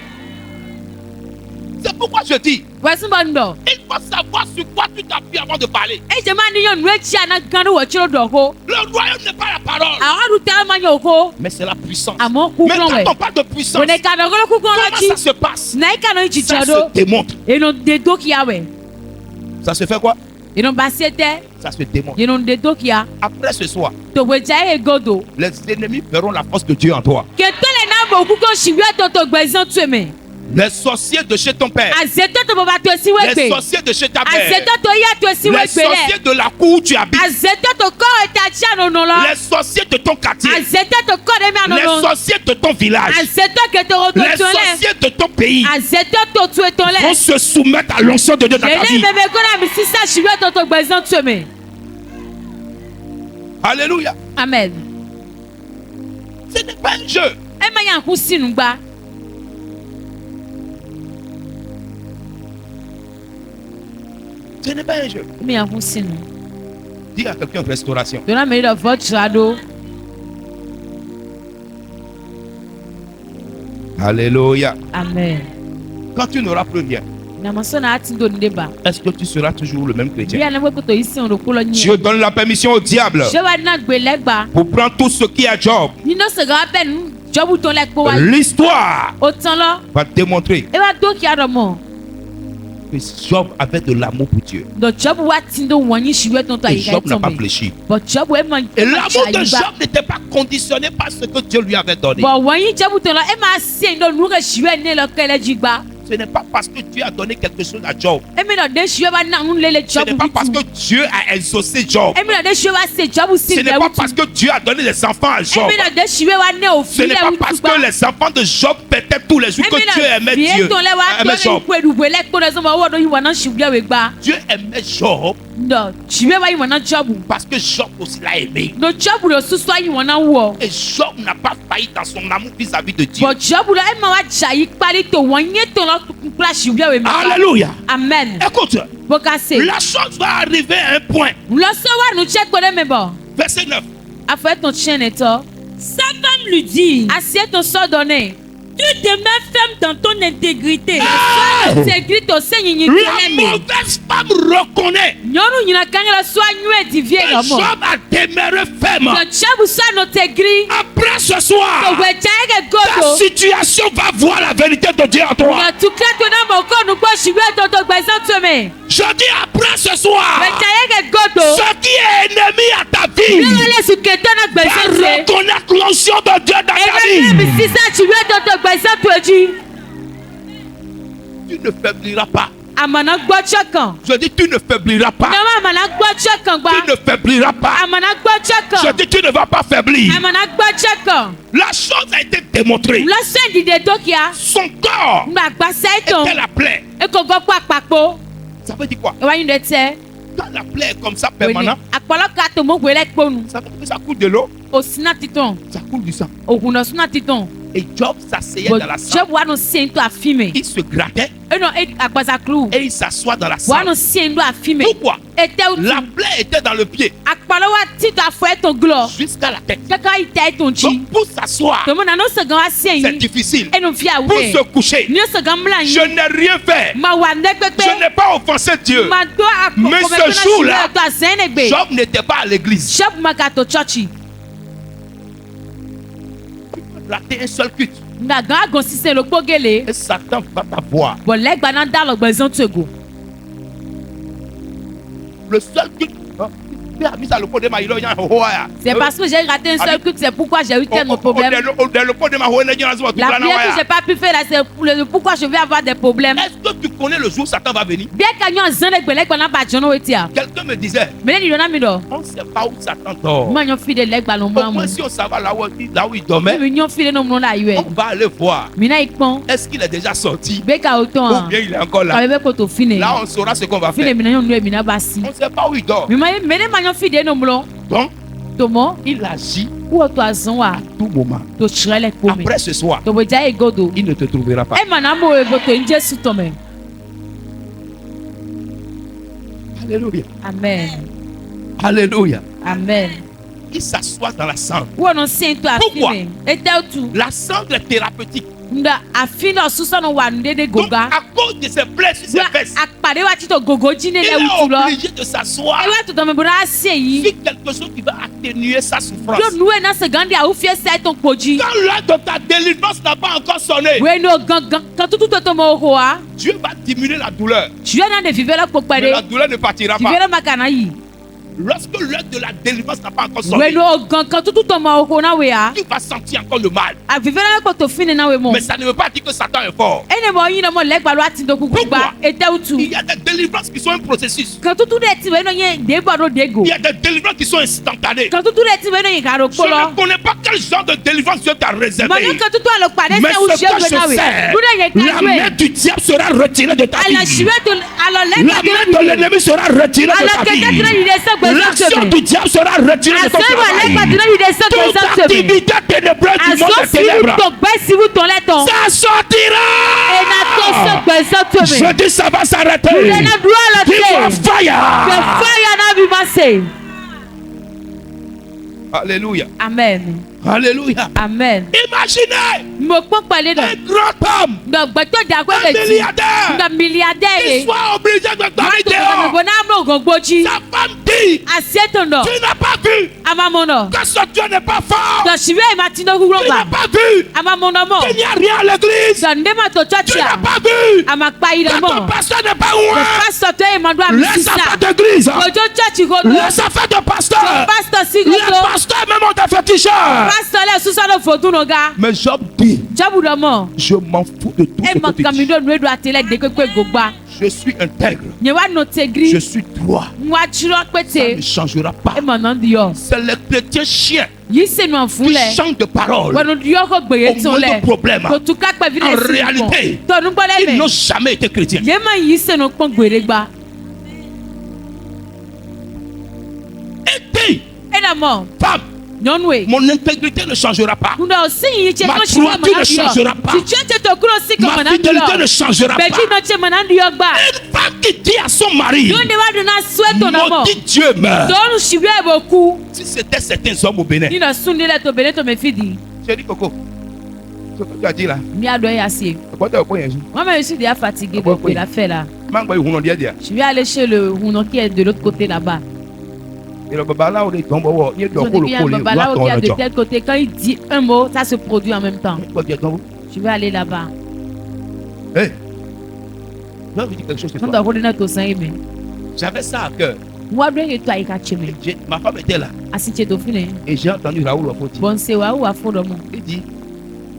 C'est pourquoi je dis, Wẹ̀sùn bọ̀ ń dọ̀. il faut savoir sur quoi tu t'appuies avant de parler. Ẹ jẹ́ máa níyàn nù etí àná gan ní wọ̀tsí dọ̀ kó. Le royaume n'est pas la parole, Àwọn àdùn tẹ́lẹ̀ máa ń yọ kó. mais c'est la puissance. Àmọ́ kú Mais kúrò quand wẹ̀. on parle de puissance, Wòlé kàdọ̀ kó ló kú kúrò comment lọ́tí. ça se passe? Nà í kàná ìjì Ça jẹ́ do. se démontre. Ènù de dókìá wẹ̀. Ça se fait quoi? Ènù bá sí tẹ́. Ça se démontre. Ènù de dókìá. Après ce soir, Tòwé jẹ́ èyí godo. les ennemis verront la force de Dieu en toi. Kètòlè náà bò kúkó ṣìwé tòtò gbẹ̀zán tu mi. Les sorciers de chez ton père, Àzètò tó bàbá tó sí les wẹ́gbẹ̀. sorciers de chez ta mère, Àzètò tó yá tó sí les wẹ́gbẹ̀ lẹ̀. sorciers de la cour où tu habites, Àzètò tó kọ́ ètò àti ànànà lọ. les sorciers de ton quartier, Àzètò tó kọ́ dẹ́mi les ànànà. sorciers de ton village, Àzètò kẹtò tó les tó lẹ̀. sorciers de ton pays Àzètò tó tó tó vont lẹ̀. se soumettre à l'onction de Dieu dans ta Lèlè vie. bèbè kó náà mi sísá ṣìwé tòtò gbẹ̀zán tu mi. Alléluia. Amen. Ce n'est pas un jeu. Ẹ máa yàn kú sínú gbá. Ce n'est pas un jeu. Ẹ máa yàn kú sínú. Dis à quelqu'un restauration. Donna mi lọ fọ́ tìrado. Alléluia. Amen. Quand tu n'auras plus rien, Nàmọ́sọ́ náà ti dò ní bá. est-ce que tu seras toujours le même Bí chrétien? àná wẹ́kọ̀ tó yí sí òun kó lọ yín. Dieu donne la permission au diable Ṣé wàá dín àgbè lẹ́gbàá? pour prendre tout ce qui est à Job. Nínú sọ̀gá wa bẹ́ẹ̀ ní jọ́bù tó lẹ́ pé wá. L'histoire Ó tán lọ. va démontrer Ẹ wá dókè àrọ̀ mọ̀. que Job avait de l'amour pour Dieu. Dọ̀ jọ́bù wa ti dó wọ̀nyí ṣìwé tó ń tọ́ Et àyíká Job n'a ẹ̀tọ́ pas mi. fléchi. Bọ̀ jọ́bù ẹ máa Et l'amour de ṣàyíbá. Job n'était pas conditionné par ce que Dieu lui avait donné. Bọ̀ wọ̀nyí jọ́bù tó lọ ẹ máa ṣe ìdó nùkẹ́ ṣìwé ní lọ kẹ́lẹ́ jí gbá. Ce n'est pas parce que Dieu a donné quelque chose à Job. Ẹ mi lọ dé ṣìwé wa náà ń lélẹ̀ Ce n'est jọ́bù pas bí parce tu. que Dieu a exaucé Job. Ẹ mi lọ dé ṣìwé wa ṣe jọ́bù sí Ce n'est ìbẹ̀wò pas tu. parce que Dieu a donné des enfants à Ẹ Job. mi lọ dé ṣìwé wa ní Ce òfin n'est lẹ̀ pas wí parce tu gbá. que les enfants de Job pétaient tous les jours que Dieu aimait Dieu. Aimait Job. Dieu aimait Job parce que Job aussi l'a aimé. Et Job n'a pas failli dans son amour vis-à-vis de Dieu. Alléluia. Amen. Écoute, Bokase. la chose va arriver à un point. Verset 9. Sa femme lui dit, tu demeures ferme dans ton intégrité. La mauvaise femme reconnaît que Job a demeuré ferme. Après ce soir, ta situation va voir la vérité de Dieu en toi. Je dis après ce soir, ce qui est ennemi à ta vie va reconnaître l'onction de Dieu dans ta vie. Tu ne faibliras pas. Amana gbochokan. Je dis tu ne faibliras pas. Nama amana gbochokan gba. Tu ne faibliras pas. Amana gbochokan. Je dis tu ne vas pas faiblir. Amana gbochokan. La chose a été démontrée. La scène di de dokia. Son corps Ngba gba seton. était la plaie. E ko go pa papo. Ça veut dire quoi? E wa yin de te. Quand la plaie est comme ça permanent, Apoloka to mo gwele ponu. ça veut dire que ça coule de l'eau, Osina titon. ça coule du sang. Okuno sina titon. Et Job s'asseyait dans la Je cendre. vois no sien to afime. Il se grattait E no e agbaza clou. et il s'assoit dans la Wa cendre. no sien do afime. Pourquoi? Ete ou La plaie était dans le pied Apolowa ti to afo e ton glo. jusqu'à la tête. Kaka ite ton chi. Donc pour s'asseoir, To mo na no se gan asien c'est yi. difficile. E no fi Pour awe. se coucher, Ni se gan mla je yi. n'ai rien fait. Ma wa ne pepe. Je n'ai pas offensé Dieu. Ma do akoko. Mais ce jour-là, to asenegbe. Job n'était pas à l'église. Shop makato churchi. Raté un seul culte. Nga gan agon sise lo pogele. Et Satan va t'avoir. Bon legba na da lo gbezon tego. Le seul culte. C'est parce que j'ai raté un seul culte, c'est pourquoi j'ai eu tellement de problèmes. La prière que j'ai pas pu faire là, c'est pourquoi je vais avoir des problèmes. Est-ce que tu connais le jour où Satan va venir? Bien qu'il y ait un zan de belek pendant pas jono etia. Quelqu'un me disait, Mais il y en a mis là. on ne sait pas où Satan dort. Moi yon fide lek balon Au moins si on savait là où il dormait, Mais yon fide non la yue. on va aller voir. Mina ikpon. Est-ce qu'il est déjà sorti? Beka Ou autant. bien il est encore là? Kawebe koto fine. Là on saura ce qu'on va Fine faire. mina yon nou mina basi. On ne sait pas où il dort. Mais yon fide non mlo. Donc, Tomo. il agit Ou to azon wa. à tout moment. To chrele kome. Après ce soir, To boja e godo. il ne te trouvera pas. E manamo e boto nje su tome. Alléluia. Amen. Alléluia. Amen. Il s'assoit dans la cendre. Ou non sien to Pourquoi? afime. Ete ou La cendre est thérapeutique. nda afine osuso no wa ndede Donc, goga. à cause de ses plaies sur ses fesses, Akpade wa tito gogo jine il le est utu lo. obligé de s'asseoir. E wa to tome bora asie yi. C'est quelque chose qui va atténuer sa souffrance. Yo nou e na se gandi a ou fie se ton poji. Quand l'heure de ta délivrance n'a pas encore sonné, We no gangan kan tutu to tomo ho a. Dieu va diminuer la douleur. Tu es dans de vivre la Mais pokpade. la douleur ne partira pas. Vivre makana yi. Lorsque l'heure de la délivrance n'a pas encore We sonné, no gangan kan tutu tomo ho na we a. tu vas sentir encore le mal. A vivre la ko to fine na we mo. Mais ça ne veut pas dire que Satan est fort. Ene mo yi na mo legba lo ati do kuku Pourquoi? gba. Ete utu. Il y a des délivrances qui sont un processus. Kan tutu de ti we no ye de bodo de go. Il y a des délivrances qui sont instantanées. Kan tutu de ti we no ye garo Je polo. ne connais pas quel genre de délivrance Dieu t'a réservé. Mano kan tutu alo pade Mais se ou ce je que we na je we. sais, Bude ye la main ka du diable sera retirée de ta ala vie. shiwe to alo La legba main de l'ennemi sera retirée de alors ta que vie. quelqu'un il est ça L'action du diable sera retirée de ton travail. Toute activité ténébreuse du monde des ténèbres, ça sortira. Je dis ça va s'arrêter. Dis-moi fire. Alléluia. Amen. Alléluia. Amen. Imaginez Mo pon pale un grand homme, un milliardaire. qui soit obligé de dormir dehors. Sa femme dit, tu n'as pas vu que ce Dieu n'est pas fort. Tu n'as pas vu qu'il n'y a rien à l'église. Tu n'as pas vu que ton pasteur n'est pas loin. Laisse affaire d'église. Laisse affaire de pasteur. Les pasteurs même ont des féticheurs. Mais Job dit, je m'en fous de tout ce que tu dis. Je suis intègre. Je suis droit. Ça ne changera pas. C'est les chrétiens chiens qui changent de parole au moindre problème. En réalité, ils n'ont jamais été chrétiens. Et dit, femme, mon intégrité ne changera pas. Ma droiture ne changera pas. Ma fidélité ne changera pas. Une femme qui dit à son mari, maudit Dieu meurt. Si c'était certains hommes au Bénin, j'ai dit Coco, ce que tu as dit là, Moi-même, je suis déjà fatigué de la faire là. Je vais aller chez le Hunon qui est de l'autre côté là-bas. et le babalawo de tombe wo ye do ko Il y a un babalawo qui est de tel côté. Quand il dit un mot, ça se produit en même temps. Je vais aller là-bas. Hey, je vais vous dire quelque chose. J'avais ça à cœur. Ma femme était là et j'ai entendu Raoul Ofoti. Il dit,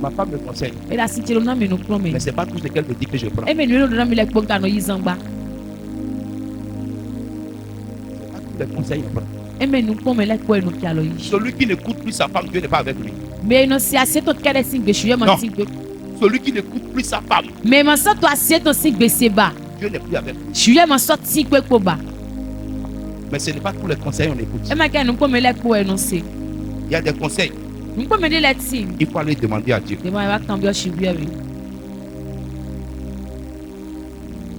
Ma femme me conseille. Et la cité l'on a mis nous promet. Mais c'est pas tout ce qu'elle me dit que je prends. Et mais nous nous mis les ponga no yizamba. Les conseils à prendre. Et mais nous promet les quoi nous qui allo yi. Celui qui n'écoute plus sa femme, Dieu n'est pas avec lui. Mais non si assez ton kele sing be chouye mon sing be. Celui qui n'écoute plus sa femme. Mais mon sort toi assez ton sing be seba. Dieu n'est plus avec lui. Chouye mon sort sing be ko ba. Mais ce n'est pas tous les conseils on écoute. Et ma ka nous promet les quoi énoncer. Il y a des conseils. Nous promet les letting. Il faut aller demander à Dieu. Demain va cambier chouye oui.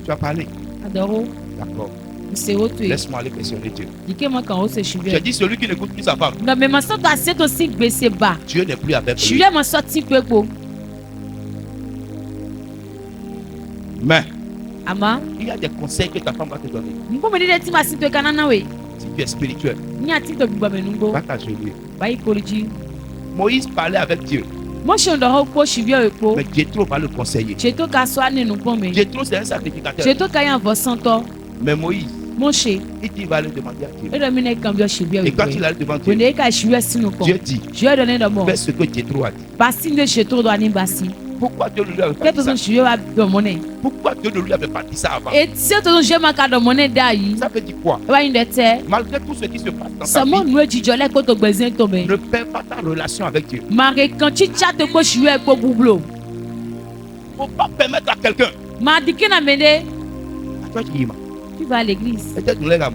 Tu as parlé. Adoro. D'accord. C'est autre. Laisse-moi aller questionner Dieu. Dis-moi quand on se chouye. J'ai dit celui qui n'écoute plus sa femme. Non mais mon sort toi assez ton sing be seba. Dieu n'est plus avec lui. Chouye mon sort sing be ko. Mais Ama. il y a des conseils que ta femme va te donner. Nous promet les letting ma site kanana we. Si tu es spirituel, Ni a tito biba menungo. va t'agenouiller. Ba ikoliji. Moïse parlait avec Dieu. Moi je ndo ho ko chouye ko. Mais Jétro va le conseiller. Cheto ka so ane nous promet. Jétro, c'est un sacrificateur. Cheto ka yan vo santo. Mais Moïse, Mon che. il dit, il va aller demander à Dieu. Et le mine cambio chouye Et we. quand il allait devant Dieu, Wende ka chouye sinu ko. Dieu dit, Je vais donner de bon. fais ce que Jétro a dit. Basi de cheto do ani basi. Pourquoi Dieu ne lui avait pas Qu'est-ce dit ça? que chouye wa do monnaie. Pourquoi Dieu ne lui avait pas dit ça avant? Et si to je ma ka do monnaie dai. Ça veut dire quoi? Wa inde te. Malgré tout ce qui se passe dans ta Samo vie, nou ejijole ko to gbezin to me. ne perds pas ta relation avec Dieu. Mare kan chi chat ko chouye ko bublo. Il ne faut pas permettre à quelqu'un. Ma dikina mene. Toi, tu dis, Tu vas à l'église. peut-être nous les gars,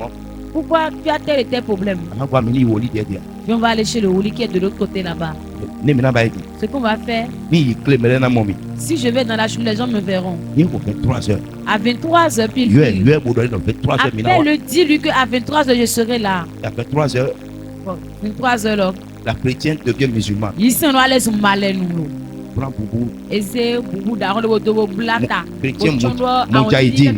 Pourquoi tu as tel et tel problème? on va venir au lit derrière. Puis on va aller chez le Houli qui est de l'autre côté là-bas. Ne me n'a pas dit. Ce qu'on va faire, Ni clé, mais là, mon ami. si je vais dans la choule, les gens me verront. Il faut 23 heures. À 23h, puis Il y a vous donner dans 23 heures. appelle-le, dis-lui qu'à 23h, je serai là. À 23 heures, Bon, 23h là. la chrétienne devient musulmane. Ici, on va aller sur Malais, nous. Prends Boubou. Et c'est Boubou d'Aaron de Bodobo Blata. Chrétien Moudjaïdine.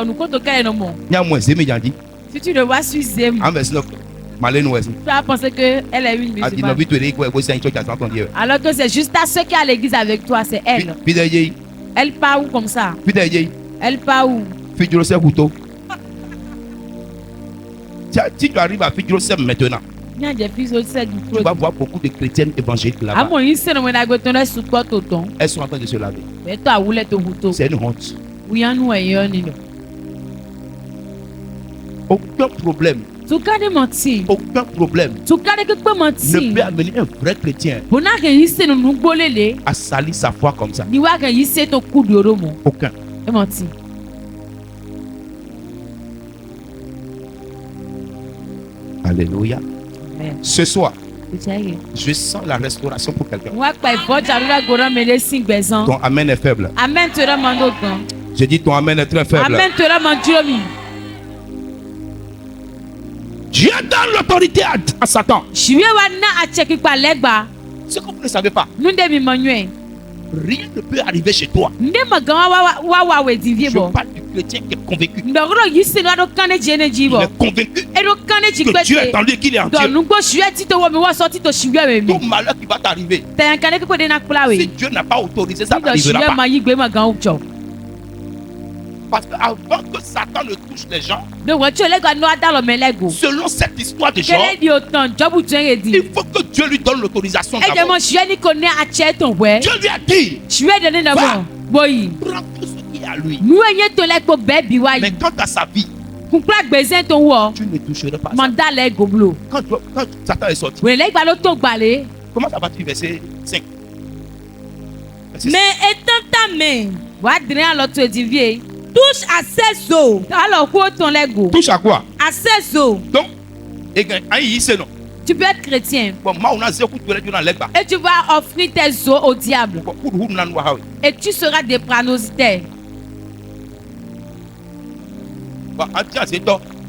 Nous compte auquel nom. Il y a moins, c'est Médiandi. Si tu le vois sur Zem, En verset 9, Malé nous aussi. tu vas penser qu'elle est une A dit, non, musulmane. vite, tu es quoi, c'est un truc à s'entendre. Alors que c'est juste à ceux qui sont à l'église avec toi, c'est elle. Puis d'ailleurs, Elle part où comme ça? Elle part où? Fidjuro c'est couteau. Si tu arrives à Fidjuro c'est maintenant, Il y a des filles aussi du tu vas voir beaucoup de chrétiennes évangéliques Ah là-bas. mon ici no mena gotona sous quoi tonton. Elles sont en train de se laver. Mais toi oule to huto. C'est une honte. Oui en nous ayo ni no. Aucun problème, Tu kade menti. aucun problème Tu kade que quoi ne menti. peut amener un vrai chrétien Bona ke ici no nu bolele. à salir sa foi comme ça. Ni wa ke ici to coup de romo. Aucun. E menti. Alléluia. Amen. Ce soir, Tiaye. je sens la restauration pour quelqu'un. Wa pa ifo jarura gora mele sing bezan. Ton amen est faible. Amen te ramando gan. Je dis ton amen est très faible. Amen te ramandiomi. Dieu donne l'autorité à Satan. Shiwe wa na acheki pa legba. Ce que vous ne savez pas, Nu de mi manwe. rien ne peut arriver chez toi. Nde magan wa we divie Je bo. parle du chrétien qui est convaincu. Ndogro yisi no do kane jene Il jibo. est convaincu E do kane ji que Dieu est kwete. en lui, qu'il est en Donc Dieu. nous go shiwe ti to wo mi wo so ti to shiwe we mi. Tout malheur qui va t'arriver, Te yan kane ko de na kula si we. Dieu n'a pas autorisé, ça Ti to n'arrivera shiwe pas. ma yi gbe ma gan ucho. Parce qu'avant que Satan ne touche les gens, De wo ti le go no adalo melego. selon cette histoire de Job, Kele di otan jobu tuen il edi. faut que Dieu lui donne l'autorisation E je d'abord. mo shiwe ni ko ne ache ton we. Dieu lui a dit, Shiwe de ne na Va. bo. Boyi. prends tout ce qui est à lui. Nu enye to le ko be bi wa Mais yi. quant à sa vie, Kunkla gbezen ton wo. tu ne toucheras pas ça. Manda le go blo. Quand Satan est sorti, We le gba lo to gbale. comment ça va-t-il verset 5? Verset Mais étant ta main, Wa dren lo to edivie. touche à ses os, Alors ko ton le go. touche à quoi? à ses os. Donc, et quand il c'est non. Tu peux être chrétien. Bon, moi on a zéro coup de pied dans l'aigle. Et tu vas offrir tes os au diable. Et tu seras des pranositaires.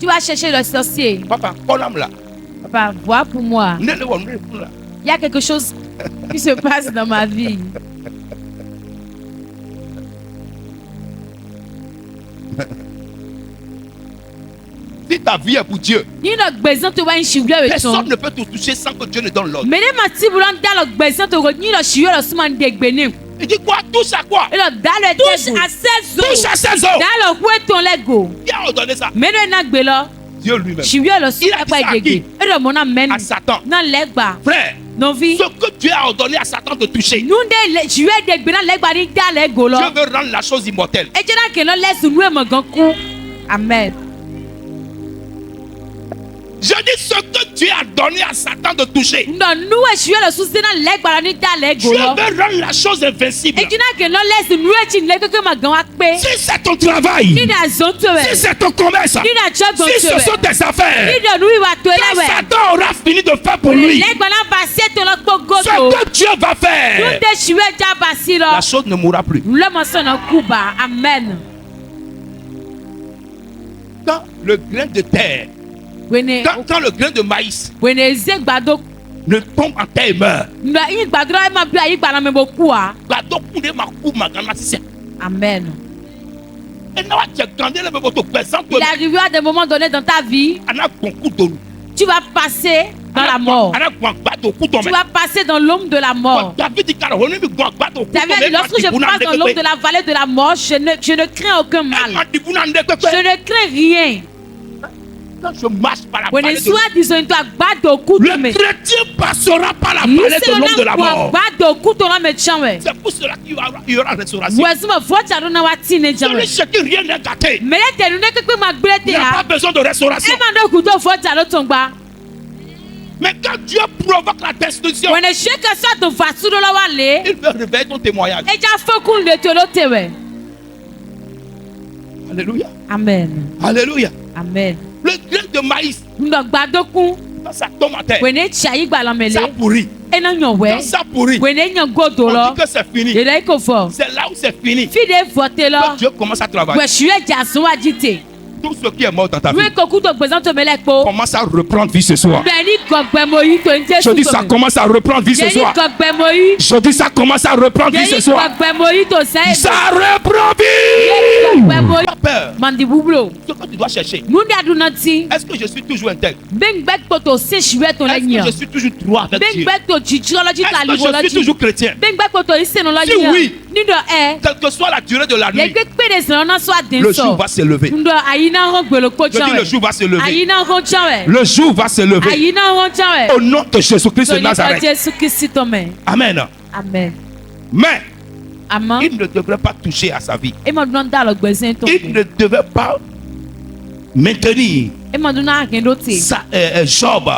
Tu vas chercher le sorcier. Papa, Papa, vois pour moi. Il y a quelque chose qui se passe dans ma vie. Si ta vie est pour Dieu, personne ne peut te toucher sans que Dieu ne donne l'ordre. Il dit quoi? Touche à quoi? Touche à ses os. Touche à ses os. Qui a ordonné ça? Dieu lui-même. Il a dit ça à qui? À Satan. Frère, Ce que Dieu a ordonné à Satan de toucher. Dieu veut rendre la chose immortelle. Amen. Je dis ce que Dieu a donné à Satan de toucher. Dieu veut rendre la chose invincible. Si c'est ton travail, si c'est ton commerce, si ce sont tes affaires, quand Satan aura fini de faire pour lui, ce que Dieu va faire, la chose ne mourra plus. Amen. Quand le grain de terre, quand le grain de maïs ne tombe en terre et meurt, amen. Il arrivera des moments donnés dans ta vie, tu vas passer dans la mort. Tu vas passer dans l'ombre de la mort. David dit, lorsque je passe dans l'ombre de la vallée de la mort, je ne crains aucun mal. Je ne crains rien. Quand je marche par la vallée de le chrétien passera par la vallée de l'ombre de la mort. C'est pour cela qu'il y aura restauration. Celui chez qui rien n'est gâté, il n'y a pas besoin de restauration. Mais quand Dieu provoque la destruction, il veut réveiller ton témoignage. Alléluia. Amen. Alléluia. Amen. Le grain de maïs, quand ça tombe en terre, ça pourrit. Quand ça pourrit, on dit que c'est fini. C'est là où c'est fini que Dieu commence à travailler. Tout ce qui est mort dans ta vie commence à reprendre vie ce soir. Je dis ça commence à reprendre vie ce soir. Je dis ça commence à reprendre vie ce soir. Ça reprend vie. Pas peur. Ce que tu dois chercher. Est-ce que je suis toujours intègre? Est-ce que je suis toujours droit avec Dieu? Est-ce que je suis toujours chrétien? Si oui, quelle que soit la durée de la nuit, le jour va se lever. Je dis le jour va se lever. Le jour va se lever. Au nom de Jésus-Christ de Nazareth. Amen. Amen. Mais il ne devrait pas toucher à sa vie. Il ne devait pas maintenir Job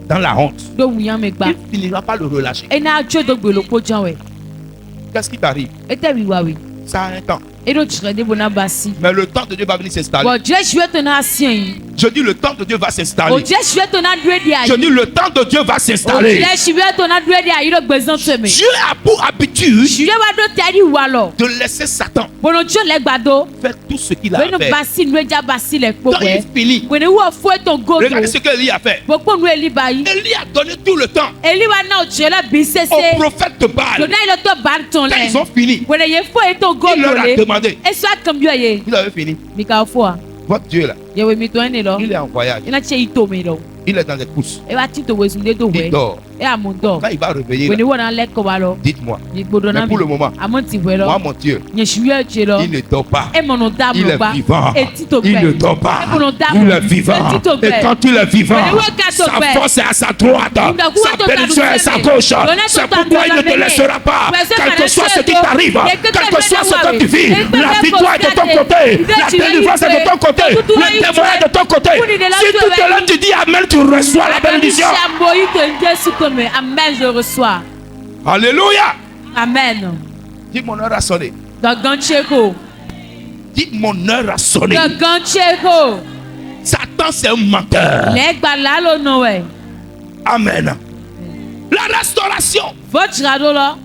dans la honte. Il ne finira pas le relâcher. Qu'est-ce qui t'arrive? Ça a un temps. Mais le temps de Dieu va venir s'installer. Je dis le temps de Dieu va s'installer. Je dis le temps de Dieu va s'installer. Dieu a pour habitude de laisser Satan faire tout ce qu'il a fait. Quand il finit, regardez ce qu'Élie a fait. Élie a donné tout le temps au prophète de Baal. Quand ils ont fini, il leur a demandé. Il avait fini. Votre Dieu là, il est en voyage. Il est dans les courses. Il dort. Quand il va réveiller, dites-moi. Mais pour le moment, moi mon Dieu, il ne dort pas. Il est vivant. Il ne dort pas. Il est vivant. Et quand il est vivant, sa force est à sa droite, sa bénédiction est à sa gauche. C'est pourquoi il ne te laissera pas. Quel que soit ce qui t'arrive, quel que soit ce que tu vis, la victoire est de ton côté, la délivrance est de ton côté, le témoignage est de ton côté. Si tout est là, tu dis Amen, tu reçois la bénédiction. Amen, je reçois. Alléluia. Amen. Dis mon heure a sonné. Dis mon heure a sonné. Satan c'est un menteur. Amen. La restauration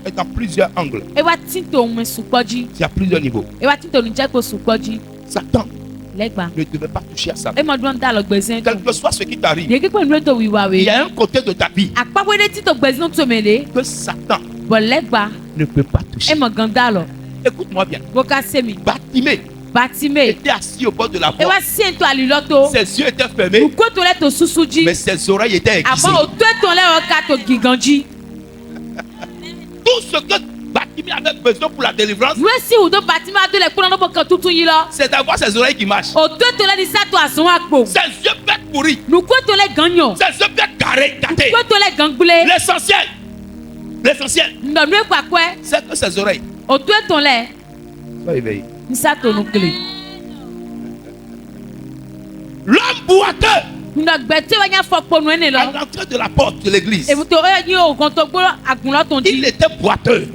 est dans plusieurs angles. Il y a plusieurs niveaux. Satan ne devait pas toucher à ça. Quel que soit ce qui t'arrive, il y a un côté de ta vie que Satan ne peut pas toucher. Écoute-moi bien. Bartimée était assis au bord de la porte. Ses yeux étaient fermés, mais ses oreilles étaient aiguisées. Tout ce que Bartimée avait besoin pour la délivrance, c'est d'avoir ses oreilles qui marchent. Ses yeux bêtes pourris. Ses yeux bêtes gâtés. arrêter. L'essentiel. C'est que ses oreilles soient éveillées. L'homme boiteux à l'entrée de la porte de l'église. Il était boiteux.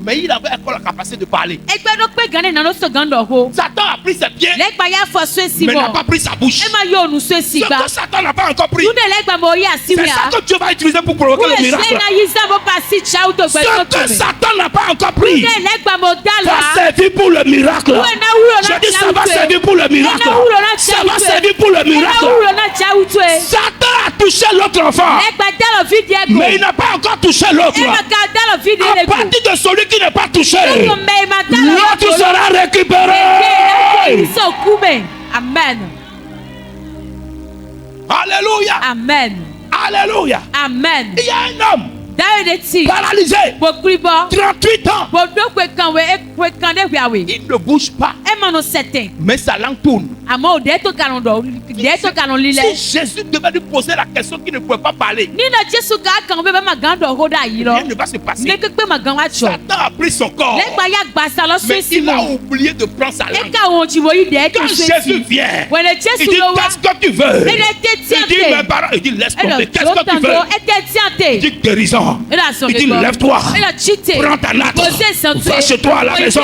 Mais il avait encore la capacité de parler. Satan a pris ses pieds, mais n'a pas pris sa bouche. Ce que Satan n'a pas encore pris, c'est ça que Dieu va utiliser pour provoquer le miracle. Ce que Satan n'a pas encore pris va servir pour le miracle. Je dis ça va servir pour le miracle. Ça va servir pour le miracle. Satan a touché l'autre enfant, mais il n'a pas encore touché l'autre. À partir de celui qui n'est pas touché, l'autre sera récupéré. Amen. Alléluia. Amen. Alléluia. Amen. Il y a un homme paralysé, 38 ans. Il ne bouge pas, mais sa langue tourne. Si Jésus devait lui poser la question qu'il ne pouvait pas parler, rien ne va se passer. Satan a pris son corps, mais il a oublié de prendre sa langue. Quand Jésus vient, il dit qu'est-ce que tu veux? Il dit mes parents, il dit laisse tomber. Qu'est-ce que tu veux? Il dit guérison. Il dit lève-toi, prends ta natte, va chez toi à la maison.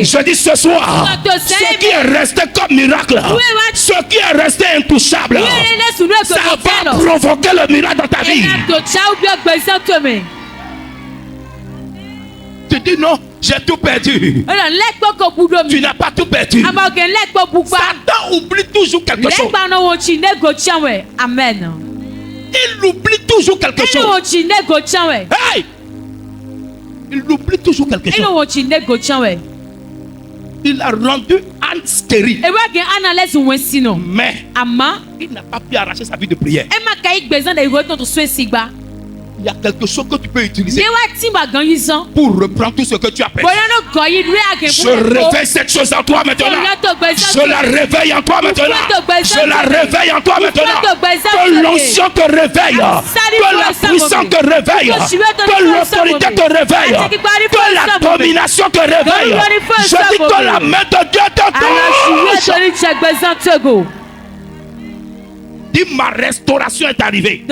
Je dis ce soir, ce qui est resté comme miracle, ce qui est resté intouchable, ça va provoquer le miracle dans ta vie. Tu dis non, j'ai tout perdu. Tu n'as pas tout perdu. Satan oublie toujours quelque chose. Amen. Il oublie toujours quelque chose. Hey! Il oublie toujours quelque chose. Il a rendu Anne stérile. Mais il n'a pas pu arracher sa vie de prière. Il y a quelque chose que tu peux utiliser pour reprendre tout ce que tu as perdu. Je réveille cette chose en toi maintenant. Je la réveille en toi maintenant. Je la réveille en toi maintenant. Que l'onction te réveille. Que la puissance te réveille. Que l'autorité te réveille. Que la domination te réveille. Je dis que la main de Dieu te touche. Dis ma restauration est arrivée.